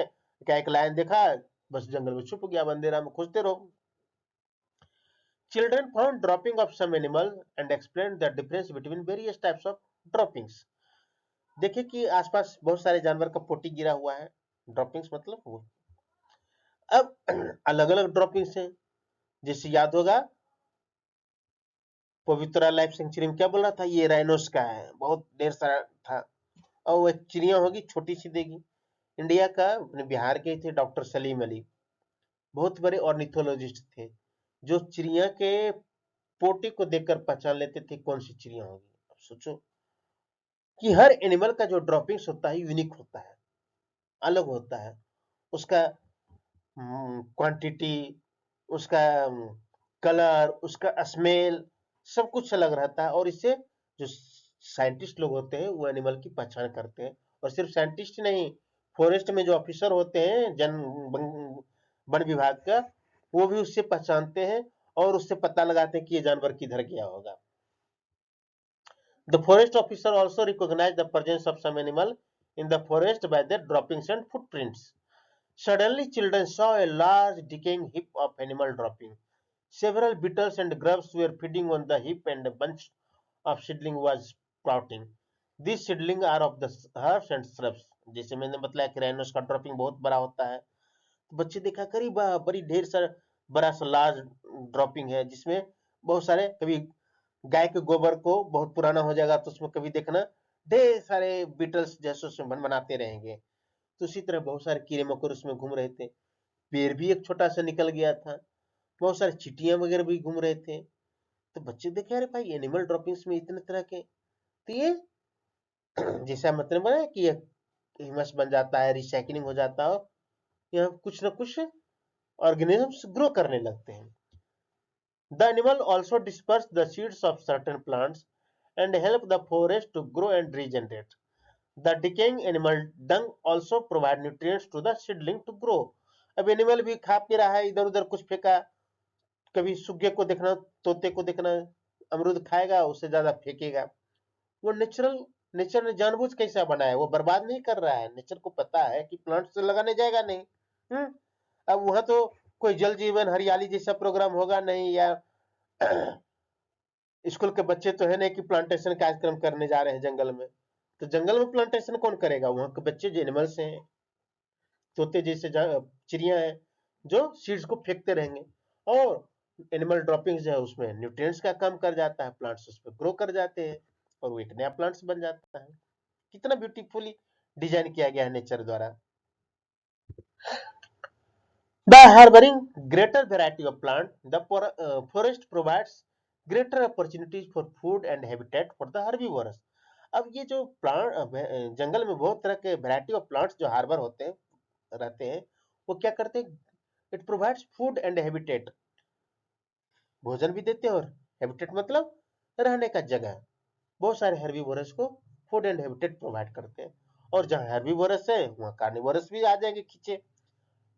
क्या एक लायन देखा, बस जंगल में छुप गया, अंधेरा में खोजते रहो। Children found dropping of some animal and explain the difference between various types of droppings. देखिए कि आसपास बहुत सारे जानवर का पोटी गिरा हुआ है, ड्रॉपिंग्स मतलब वो। अब अलग अलग ड्रॉपिंग्स हैं, जैसे याद होगा पवित्रा लाइफ सेंचुरी में क्या बोल रहा था, ये राइनोस का है, बहुत देर सारा था। और वो एक चिड़िया होगी छोटी सी देगी। इंडिया का, अपने बिहार के थे डॉक्टर सलीम अली, बहुत बड़े ऑर्निथोलॉजिस्ट थे, जो चिड़िया के पोटी को देखकर पहचान लेते थे कौन सी चिड़िया होगी। अब सोचो कि हर एनिमल का जो ड्रॉपिंग्स होता है यूनिक होता है, अलग होता है। उसका क्वांटिटी, उसका कलर, उसका स्मेल, सब कुछ अलग रहता है। और इससे जो साइंटिस्ट लोग होते हैं वो एनिमल की पहचान करते हैं। और सिर्फ साइंटिस्ट नहीं, फॉरेस्ट में जो ऑफिसर होते हैं वन विभाग का, वो भी उससे पहचानते हैं और उससे पता लगाते हैं कि ये जानवर किधर गया होगा। The forest officer also recognized the presence of some animal in the forest by their droppings and footprints. Suddenly, children saw a large decaying heap of animal dropping. Several beetles and grubs were feeding on the heap, and a bunch of seedling was sprouting. These seedlings are of the herbs and shrubs. जैसे मैंने बताया कि rhinos का dropping बहुत बड़ा होता है, तो बच्चे देखा करीब बड़ी ढेर सारा बड़ा सा लार्ज ड्रॉपिंग है, जिसमें बहुत सारे, कभी गाय के गोबर को बहुत पुराना हो जाएगा तो उसमें कभी देखना ढेर सारे बीटल्स जैसे उसमें बन बनाते रहेंगे। तो उसी तरह बहुत सारे कीड़े मकोड़े उसमें घूम रहे थे। पेड़ भी एक छोटा सा निकल गया था, बहुत सारे चींटियां वगैरह भी घूम रहे थे। तो बच्चे देखे, अरे भाई एनिमल ड्रॉपिंग्स में इतने तरह के, तो ये जैसा मतलब है कि ये ह्यूमस बन जाता है, रिसाइकलिंग हो जाता है, यहाँ कुछ ना कुछ ऑर्गेनिजम्स ग्रो करने लगते हैं। The animal also disperse the seeds of certain plants and help the forest to grow and regenerate. The decaying animal dung also provide nutrients to the seedling to grow. अब animal भी खा P रहा है, इधर उधर कुछ फेंका, कभी सुग्गे को देखना, तोते को देखना, अमरूद खाएगा उससे ज्यादा फेंकेगा। वो नेचर ने जानबूझ कैसा बनाया, वो बर्बाद नहीं कर रहा है। नेचर को पता है कि प्लांट से लगाने जाएगा नहीं। अब वहां तो कोई जल जीवन हरियाली जैसा प्रोग्राम होगा नहीं, या स्कूल के बच्चे तो है नहीं कि प्लांटेशन कार्यक्रम करने जा रहे हैं जंगल में। तो जंगल में प्लांटेशन कौन करेगा? वहां के बच्चे जो एनिमल्स हैं, तोते जैसे चिड़िया हैं, जो सीड्स को फेंकते रहेंगे। और एनिमल ड्रॉपिंग्स जो है उसमें न्यूट्रिएंट्स का काम कर जाता है, प्लांट्स उस पर ग्रो कर जाते हैं और वो एक नया प्लांट्स बन जाता है। कितना ब्यूटीफुली डिजाइन किया गया है नेचर द्वारा। By harboring greater variety of plant, the forest provides greater opportunities for food and habitat for the herbivores. अब ये जो प्लांट जंगल में बहुत तरह के वैरायटी ऑफ प्लांट्स जो हार्बर होते हैं, रहते हैं, वो क्या करते हैं? It provides food and habitat, भोजन भी देते हैं और हैबिटेट मतलब रहने का जगह। बहुत सारे हर्बीवोरस को फूड एंड हैबिटेट प्रोवाइड करते हैं। और जहाँ हर्बीवोरस है वहाँ कार्निवोरस भी आ जाएंगे खींचे।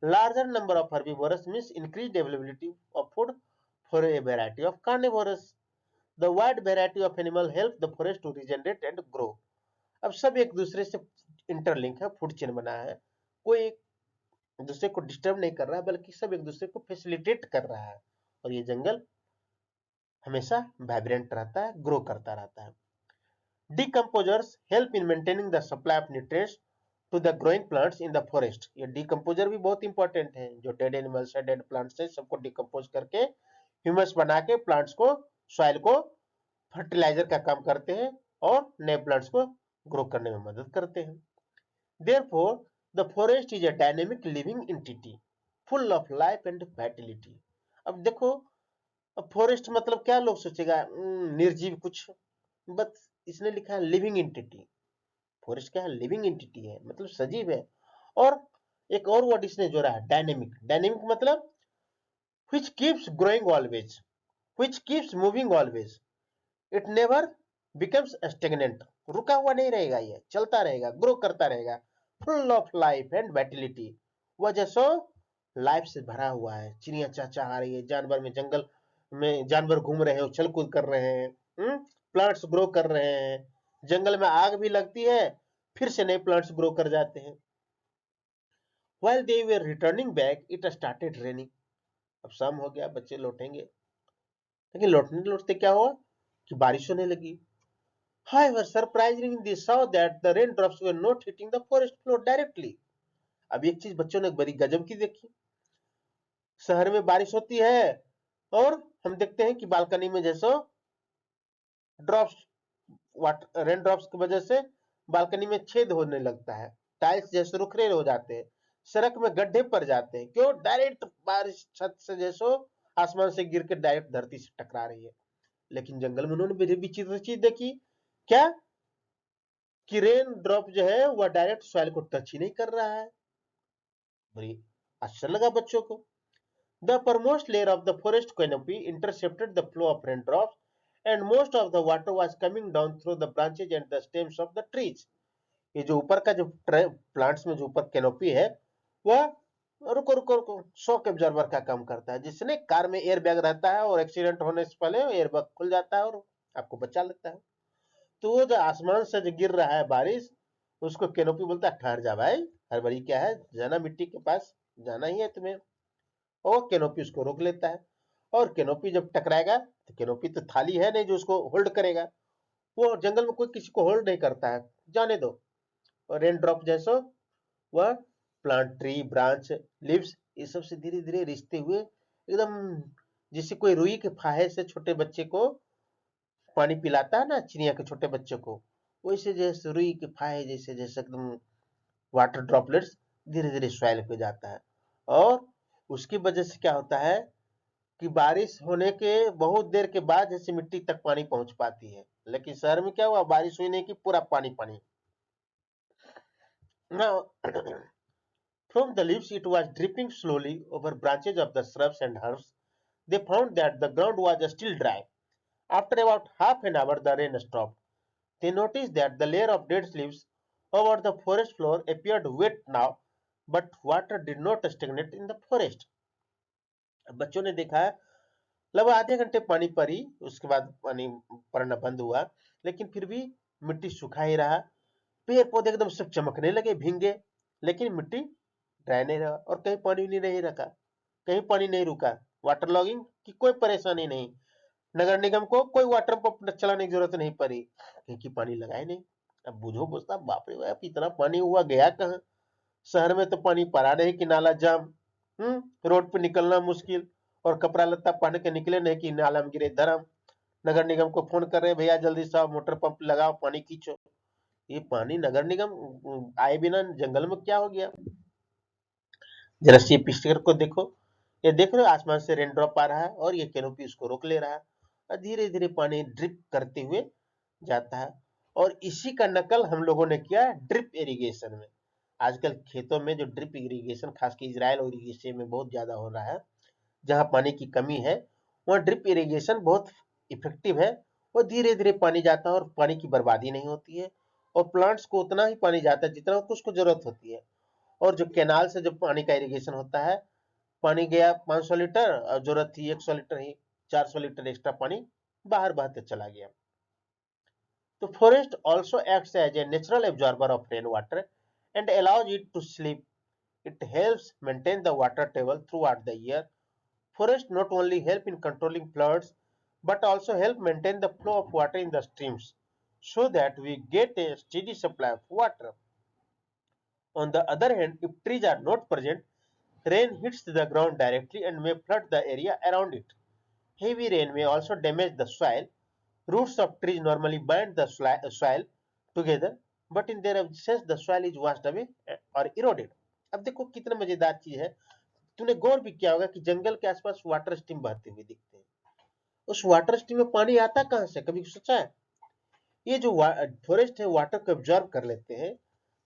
Larger number of herbivores means increased availability of food for a variety of carnivores. The wide variety of animal help the forest to regenerate and grow. अब सब एक दूसरे से इंटरलिंक है, फूड चेन बना है, कोई एक दूसरे को डिस्टर्ब नहीं कर रहा है, बल्कि सब एक दूसरे को फैसिलिटेट कर रहा है। और ये जंगल हमेशा वाइब्रेंट रहता है, ग्रो करता रहता है। Decomposers help in maintaining the supply of nutrients to the growing plants in the forest. ये डिकम्पोजर भी बहुत इंपॉर्टेंट है, जो डेड एनिमल्स है, डेड प्लांट्स है, सबको डिकम्पोज करके ह्यूमस बना के प्लांट्स को, सॉइल को फर्टिलाइजर का काम करते हैं और नए प्लांट्स को ग्रो करने में मदद करते हैं। Therefore, the forest is a dynamic living entity, full of life and vitality. अब देखो, अब फॉरेस्ट मतलब क्या लोग सोचेगा, निर्जीव कुछ, बस इसने लिखा है लिविंग एंटिटी। फॉरेस्ट क्या है, लिविंग एंटिटी है, मतलब सजीव है। और एक और वर्ड इसने जोड़ा है, डायनेमिक। डायनेमिक मतलब which keeps growing always, which keeps moving always, it never becomes stagnant। रुका हुआ नहीं रहेगा, ये चलता रहेगा, ग्रो करता रहेगा, full of life and vitality. वह जैसो लाइफ से भरा हुआ है, चिड़िया चहचहा रही है, जानवर में, जंगल में जानवर घूम रहे हैं, उछल कूद कर रहे हैं, प्लांट्स ग्रो कर रहे हैं, जंगल में आग भी लगती है, फिर से नए प्लांट्स ग्रो कर जाते हैं। While they were returning back, it started raining। अब शाम हो गया, बच्चे लौटेंगे, लेकिन लौटने लौटते क्या हुआ कि बारिश होने लगी। However, surprisingly, they saw that the raindrops were not hitting the forest floor directly। अब एक चीज बच्चों ने बड़ी गजब की देखी, शहर में बारिश होती है और हम देखते हैं कि बालकनी में जैसो ड्रॉप्स, वाटर रेन ड्रॉप्स की वजह से बालकनी में छेद होने लगता है, टाइल्स जैसे रुखरे हो जाते हैं, सड़क में गड्ढे पड़ जाते हैं। क्यों? डायरेक्ट बारिश छत से जैसो आसमान से गिर के डायरेक्ट धरती से टकरा रही है। लेकिन जंगल में उन्होंने बड़ी विचित्र चीज देखी, क्या कि रेन ड्रॉप जो है वह डायरेक्ट सॉइल को टच ही नहीं कर रहा है। बड़ी आश्चर्य लगा बच्चों को। The uppermost layer of the forest canopy intercepted the flow of raindrops, and most of the water was coming down through the branches and the stems of the trees। ये जो ऊपर का जो प्लांट्स में जो ऊपर कैनोपी है, वह रुको रुको रुको शॉक एब्जॉर्बर का काम करता है। जिसने कार में एयर बैग रहता है और एक्सीडेंट होने से पहले एयर बैग खुल जाता है और आपको बचा लेता है। तो वो जो आसमान से जो गिर रहा है बारिश, उसको कैनोपी बोलता है, ठहर जा भाई, हड़बड़ी क्या है, जाना मिट्टी के पास, जाना ही है तुम्हें। और कैनोपी उसको रोक लेता है। और कैनोपी जब टकराएगा तो कैनोपी तो थाली है नहीं जो उसको होल्ड करेगा, वो जंगल में कोई किसी को होल्ड नहीं करता है, जाने दो। और रेन ड्रॉप जैसो वह प्लांट, ट्री, ब्रांच, लीव्स, ये सब से धीरे धीरे रिश्ते हुए एकदम, जैसे कोई रुई के फाहे से छोटे बच्चे को पानी पिलाता है ना, चिड़िया के छोटे बच्चे को, वैसे जैसे रुई के फाहे जैसे जैसे एकदम वाटर ड्रॉपलेट्स धीरे धीरे सॉइल पे जाता है। और उसकी वजह से क्या होता है कि बारिश होने के बहुत देर के बाद जैसे मिट्टी तक पानी पहुंच पाती है। लेकिन शहर में क्या हुआ, बारिश हुई नहीं कि पूरा पानी पानी। Now, from the leaves it was dripping slowly over branches of the shrubs and herbs. They found that the ground was still dry. After about half an hour the rain stopped. They noticed that the layer of dead leaves over the forest floor appeared wet now, but water did not stagnate in the forest। बच्चों ने देखा लगभग आधे घंटे पानी पड़ी, उसके बाद पानी पड़ना बंद हुआ, लेकिन फिर भी मिट्टी सूखा ही रहा। पेड़ पौधे एकदम सब चमकने लगे, भींगे, लेकिन मिट्टी ड्राई नहीं रहा और कहीं पानी नहीं रखा, कहीं पानी नहीं रुका। वाटर लॉगिंग की कोई परेशानी नहीं, नगर निगम को कोई वाटर पंप चलाने की जरूरत नहीं पड़ी, क्योंकि पानी लगाए नहीं। अब बुझो बोझता, बाप रे बाप, इतना पानी हुआ गया कहाँ। शहर में तो पानी पड़ा नहीं कि नाला जाम, रोड पे निकलना मुश्किल, और कपड़ा लत्ता पहन के निकले नहीं कि नाला में गिरे धर्म। नगर निगम को फोन कर रहे हैं, भैया जल्दी से मोटर पंप लगाओ, पानी खींचो। ये पानी नगर निगम आए बिना जंगल में क्या हो गया। जरा सी पिक्चर को देखो, ये देख रहे हो आसमान से रेन ड्रॉप आ रहा है और ये कैनोपी उसको रोक ले रहा है, और धीरे धीरे पानी ड्रिप करते हुए जाता है। और इसी का नकल हम लोगों ने किया ड्रिप इरिगेशन में। आजकल खेतों में जो ड्रिप इरिगेशन खासकर इजराइल और यूएसए में बहुत ज्यादा हो रहा है, जहां पानी की कमी है, वहां ड्रिप इरिगेशन बहुत इफेक्टिव है। वो धीरे धीरे पानी जाता है और पानी की बर्बादी नहीं होती है, और प्लांट्स को उतना ही पानी जाता है जितना उसको जरूरत होती है। और जो कैनाल से जब पानी का इरिगेशन होता है, पानी गया 500 लीटर और जरूरत थी 100 लीटर ही, 400 लीटर एक्स्ट्रा पानी बाहर बहते चला गया। तो forest also acts as a natural absorber of rainwater and allows it to sleep. It helps maintain the water table throughout the year. Forests not only help in controlling floods but also help maintain the flow of water in the streams so that we get a steady supply of water. On the other hand, if trees are not present, rain hits the ground directly and may flood the area around it. Heavy rain may also damage the soil. Roots of trees normally bind the soil together, but in their absence the soil is washed away or eroded. अब देखो कितना मजेदार चीज है। तूने गौर भी किया होगा कि जंगल के आसपास वाटर स्ट्रीम बहते हुए दिखते हैं। उस वाटर स्ट्रीम में पानी आता कहां से, कभी सोचा है? ये जो फॉरेस्ट है वाटर को एब्जॉर्ब कर लेते हैं,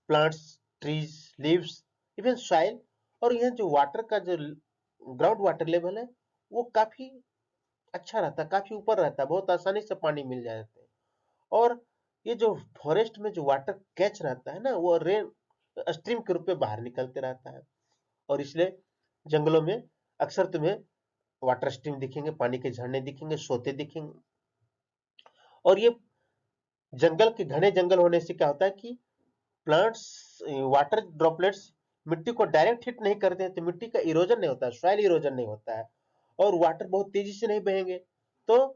plants, trees, leaves, even soil. और यह जो वाटर का जो ग्राउंड वाटर लेवल है वो काफी अच्छा रहता है, काफी ऊपर रहता है, बहुत आसानी से पानी मिल जाता है। और ये जो फॉरेस्ट में जो वाटर कैच रहता है ना, वो रेन स्ट्रीम के रूप में बाहर निकलते रहता है। और इसलिए जंगलों में अक्सर तुम्हें वाटर स्ट्रीम दिखेंगे, पानी के झरने दिखेंगे, सोते दिखेंगे। और ये जंगल के घने जंगल होने से क्या होता है कि प्लांट्स, वाटर ड्रॉपलेट्स मिट्टी को डायरेक्ट हिट नहीं करते हैं, तो मिट्टी का इरोजन नहीं होता है, सॉइल इरोजन नहीं होता है, और वाटर बहुत तेजी से नहीं बहेंगे। तो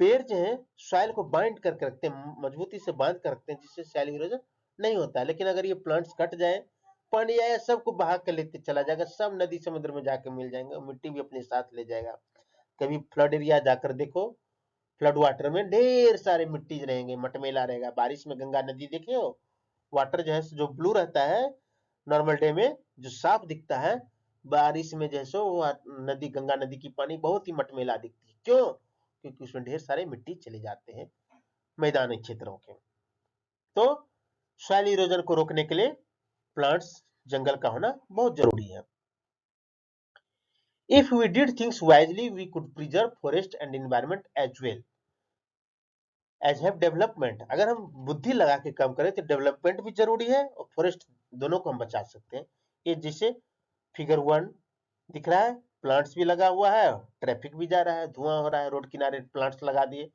पेड़ जो है सॉइल को बाइंड करके रखते हैं, मजबूती से बांध कर रखते हैं, जिससे सॉइल इरोजन नहीं होता है। लेकिन अगर ये प्लांट्स कट जाए, पानी आया सबको बहा कर लेते चला जाएगा, सब नदी समुद्र में जाकर मिल जाएंगे, मिट्टी भी अपने साथ ले जाएगा। कभी फ्लड एरिया जाकर देखो, फ्लड वाटर में ढेर सारे मिट्टी रहेंगे, मटमेला रहेगा। बारिश में गंगा नदी देखे हो, वाटर जो है जो ब्लू रहता है नॉर्मल डे में, जो साफ दिखता है, बारिश में जैसो नदी, गंगा नदी की पानी बहुत ही मटमेला दिखती है। क्यों? क्योंकि उसमें ढेर सारे मिट्टी चले जाते हैं मैदानी क्षेत्रों के। तो सॉइल इरोजन को रोकने के लिए प्लांट्स, जंगल का होना बहुत जरूरी है। If we did things wisely we could preserve forest and environment as well as have development. अगर हम बुद्धि लगा के काम करें तो डेवलपमेंट भी जरूरी है और फॉरेस्ट दोनों को हम बचा सकते हैं। ये जिसे फिगर 1 दिख रहा है, प्लांट्स भी लगा हुआ है, ट्रैफिक भी जा रहा है, धुआं हो रहा है, रोड किनारे प्लांट्स लगा दिए,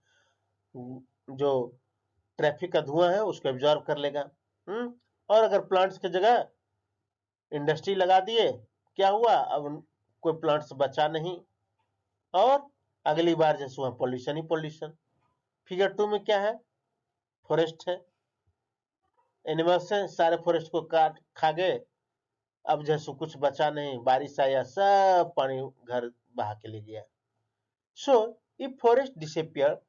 जो ट्रैफिक का धुआं है उसको एब्जॉर्ब कर लेगा। और अगर प्लांट्स की जगह इंडस्ट्री लगा दिए, क्या हुआ? अब कोई प्लांट्स बचा नहीं, और अगली बार जैसे वहां पॉल्यूशन ही पॉल्यूशन। फिगर 2 में क्या है? फॉरेस्ट है, एनिमल्स है, सारे फॉरेस्ट को काट खा गए। अब जैसे कुछ बचा नहीं, बारिश आया सब पानी घर बहा के ले गया। So if forest disappear,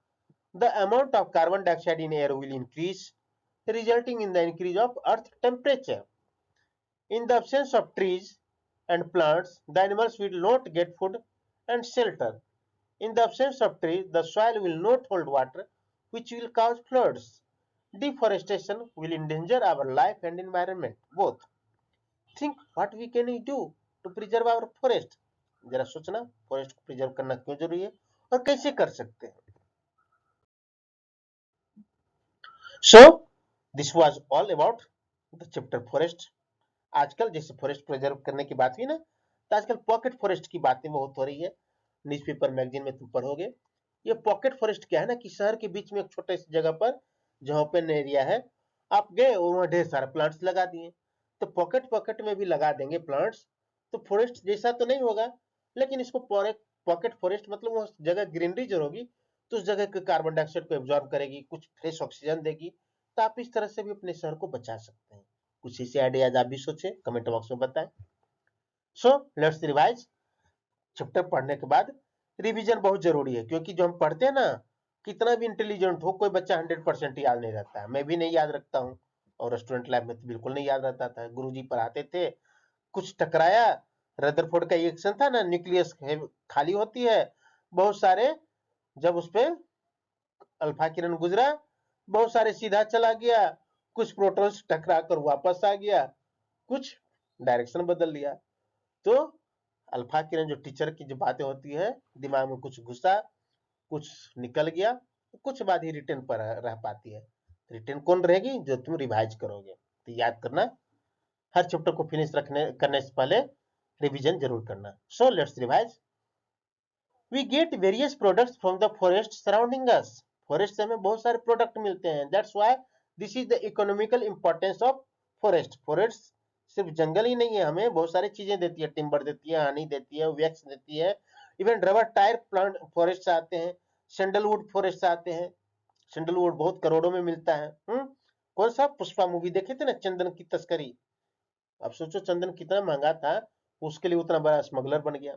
the amount of carbon dioxide in air will increase, resulting in the increase of earth temperature. In the absence of trees and plants, the animals will not get food and shelter. In the absence of trees, the soil will not hold water, which will cause floods. Deforestation will endanger our life and environment both. Think what we can do to preserve our forest. जरा सोचना forest को preserve करना क्यों जरूरी है और कैसे कर सकते हैं। So this was all about the chapter forest. आजकल जैसे फॉरेस्ट प्रिजर्व करने की बात हुई ना, तो आजकल पॉकेट फॉरेस्ट की बातें बहुत हो रही है। न्यूज़पेपर मैगजीन में तुम पढ़ोगे। ये पॉकेट फॉरेस्ट क्या है ना, कि शहर के बीच में एक छोटे सी जगह पर जहाँ ओपन एरिया है, आप गए वहां ढेर सारे प्लांट्स लगा दिए। तो पॉकेट पॉकेट में भी लगा देंगे प्लांट्स, तो फॉरेस्ट जैसा तो नहीं होगा, लेकिन इसको पॉकेट फॉरेस्ट मतलब उस जगह ग्रीनरी जो होगी, तो उस जगह के कार्बन डाइऑक्साइड को एब्जॉर्ब करेगी, कुछ फ्रेश ऑक्सीजन देगी। तो आप इस तरह से भी अपने शहर को बचा सकते हैं। कुछ ऐसे आइडियाज आप भी सोचे, कमेंट बॉक्स में बताएं। सो लेट्स रिवाइज। चैप्टर पढ़ने के बाद रिवीजन बहुत जरूरी है, क्योंकि जो हम पढ़ते हैं ना, कितना भी इंटेलिजेंट हो, कोई बच्चा 100% याद नहीं रहता है। मैं भी नहीं याद रखता हूँ, और स्टूडेंट लाइफ में तो बिल्कुल नहीं याद रहता था। गुरुजी पढ़ाते थे, कुछ टकराया, रदरफोर्ड का रिएक्शन था ना, न्यूक्लियस खाली होती है, बहुत सारे, जब उस पे अल्फा किरण गुजरा, बहुत सारे सीधा चला गया, कुछ प्रोटॉन्स टकरा कर वापस आ गया, कुछ डायरेक्शन बदल लिया। तो अल्फा किरण जो टीचर की जो बातें होती है, दिमाग में कुछ घुसा, कुछ निकल गया, कुछ बाद ही रिटर्न पर रह पाती है। रिटर्न कौन रहेगी? जो तुम रिवाइज करोगे। तो याद करना, हर चैप्टर को फिनिश करने से पहले रिवीजन जरूर करना। So let's revise. We get various products from the forest surrounding us. Forest से हमें बहुत सारे प्रोडक्ट मिलते हैं। That's why this is the economical importance of forest. Forest सिर्फ जंगल ही नहीं है, हमें बहुत सारी चीजें देती है, टिम्बर देती है, हनी देती है, वैक्स देती है, even rubber tyre plant forest से आते हैं, सैंडलवुड फॉरेस्ट से आते हैं। सैंडलवुड बहुत करोड़ों में मिलता है। कौन सा पुष्पा मूवी देखे थे ना, चंदन की तस्करी, अब सोचो चंदन कितना महंगा था, उसके लिए उतना बड़ा स्मगलर बन गया।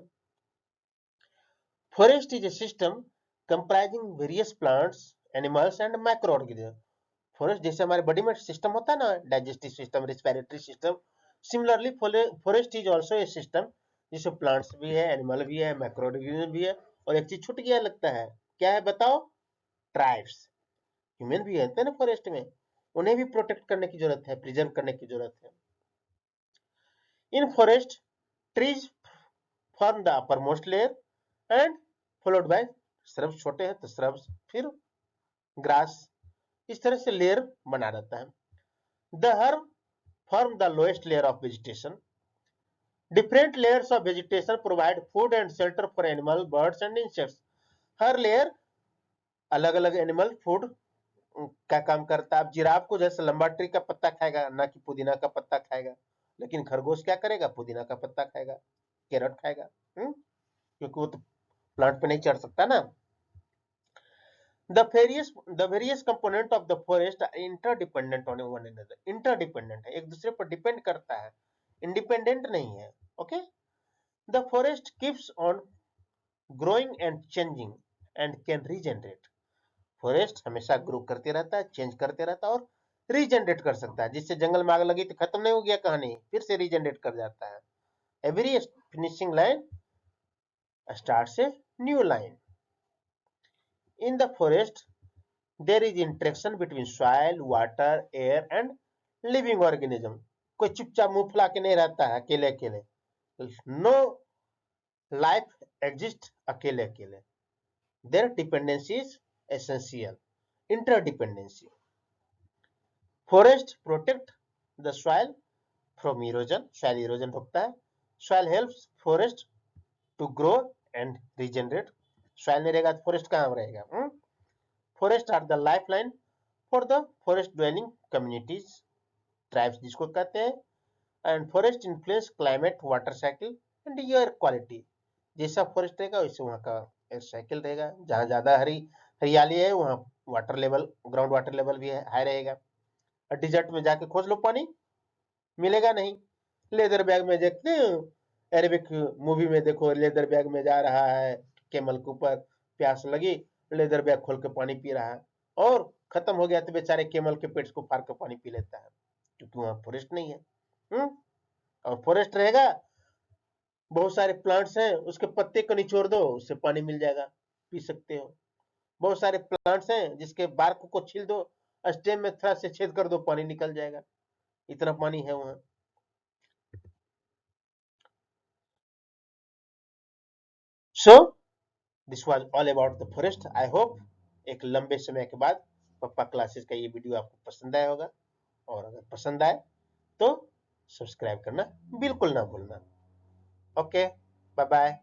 Forest is a system comprising various plants, animals and micro organism. Forest जैसे हमारे बॉडी में सिस्टम होता है ना, digestive system, respiratory system, similarly forest is also a system जिसमें प्लांट्स भी है, एनिमल भी है, माइक्रो ऑर्गेनिज्म भी है, और एक चीज छूट गया लगता है, क्या है बताओ? ट्राइब्स। ह्यूमन भी रहते हैं ना फॉरेस्ट में, उन्हें भी प्रोटेक्ट करने की जरूरत है, प्रिजर्व करने की जरूरत है। इन forest trees form the upper most layer and followed by shrubs, छोटे हैं तो श्रब्स, फिर ग्रास, इस तरह से लेयर बना रहता है। The herb form the lowest layer of vegetation. Different layers of vegetation provide food and shelter for animal, birds and insects. Her layer अलग अलग एनिमल फूड का काम करता है। अब जिराफ को जैसे लंबा ट्री का पत्ता खाएगा, ना कि पुदीना का पत्ता खाएगा, लेकिन खरगोश क्या करेगा? पुदीना का पत्ता खाएगा, कैरट खाएगा, क्योंकि वो तो प्लांट पे नहीं चढ़ सकता ना। The various component of the forest are interdependent on one another. Interdependent है, एक दूसरे पर डिपेंड करता है, इंडिपेंडेंट नहीं है। Okay, the forest keeps on growing and changing and can regenerate. Forest हमेशा ग्रो करते रहता है, चेंज करते रहता है और रीजनरेट कर सकता है। जिससे जंगल में आग लगी तो खत्म नहीं हो गया कहानी, फिर से रीजनरेट कर जाता है। Every finishing line starts a new line. In the forest there is interaction between soil, water, air and living organism. कोई चुपचाप मुंह फुला के नहीं रहता है अकेले अकेले। नो लाइफ एग्जिस्ट अकेले अकेले। Their dependency is essential, interdependency. Forest protect the soil from erosion, soil erosion रोकता है। Soil helps forest to grow and regenerate. Soil नहीं रहेगा तो फॉरेस्ट कहाँ रहेगा? Forest are the lifeline for the forest dwelling communities, tribes जिसको कहते हैं। And forest influence climate, water cycle and air quality. जैसा फॉरेस्ट रहेगा वैसे वहाँ का एयर साइकिल रहेगा। जहाँ ज्यादा हरियाली है वहाँ water level, ground water level भी हाई रहेगा। डिजर्ट में जाके खोज लो पानी, मिलेगा नहीं। लेदर बैग में देखते हैं, अरेबिक मूवी में देखो, लेदर बैग में जा रहा है कैमल के ऊपर, प्यास लगी, लेदर बैग खोल के पानी पी रहा है, और खत्म हो गया तो बेचारे कैमल के पेट को फाड़ के पानी पी लेता है, क्योंकि वहां फॉरेस्ट नहीं है। और फॉरेस्ट रहेगा, बहुत सारे प्लांट्स हैं, उसके पत्ते को निचोड़ दो, उससे पानी मिल जाएगा, पी सकते हो। बहुत सारे प्लांट्स हैं जिसके बार्क को छील दो, स्टेम में थोड़ा से छेद कर दो, पानी निकल जाएगा, इतना पानी है वहां। So this was all about the forest. I hope एक लंबे समय के बाद पप्पा क्लासेस का ये वीडियो आपको पसंद आया होगा, और अगर पसंद आए तो सब्सक्राइब करना बिल्कुल ना भूलना। Okay, bye bye.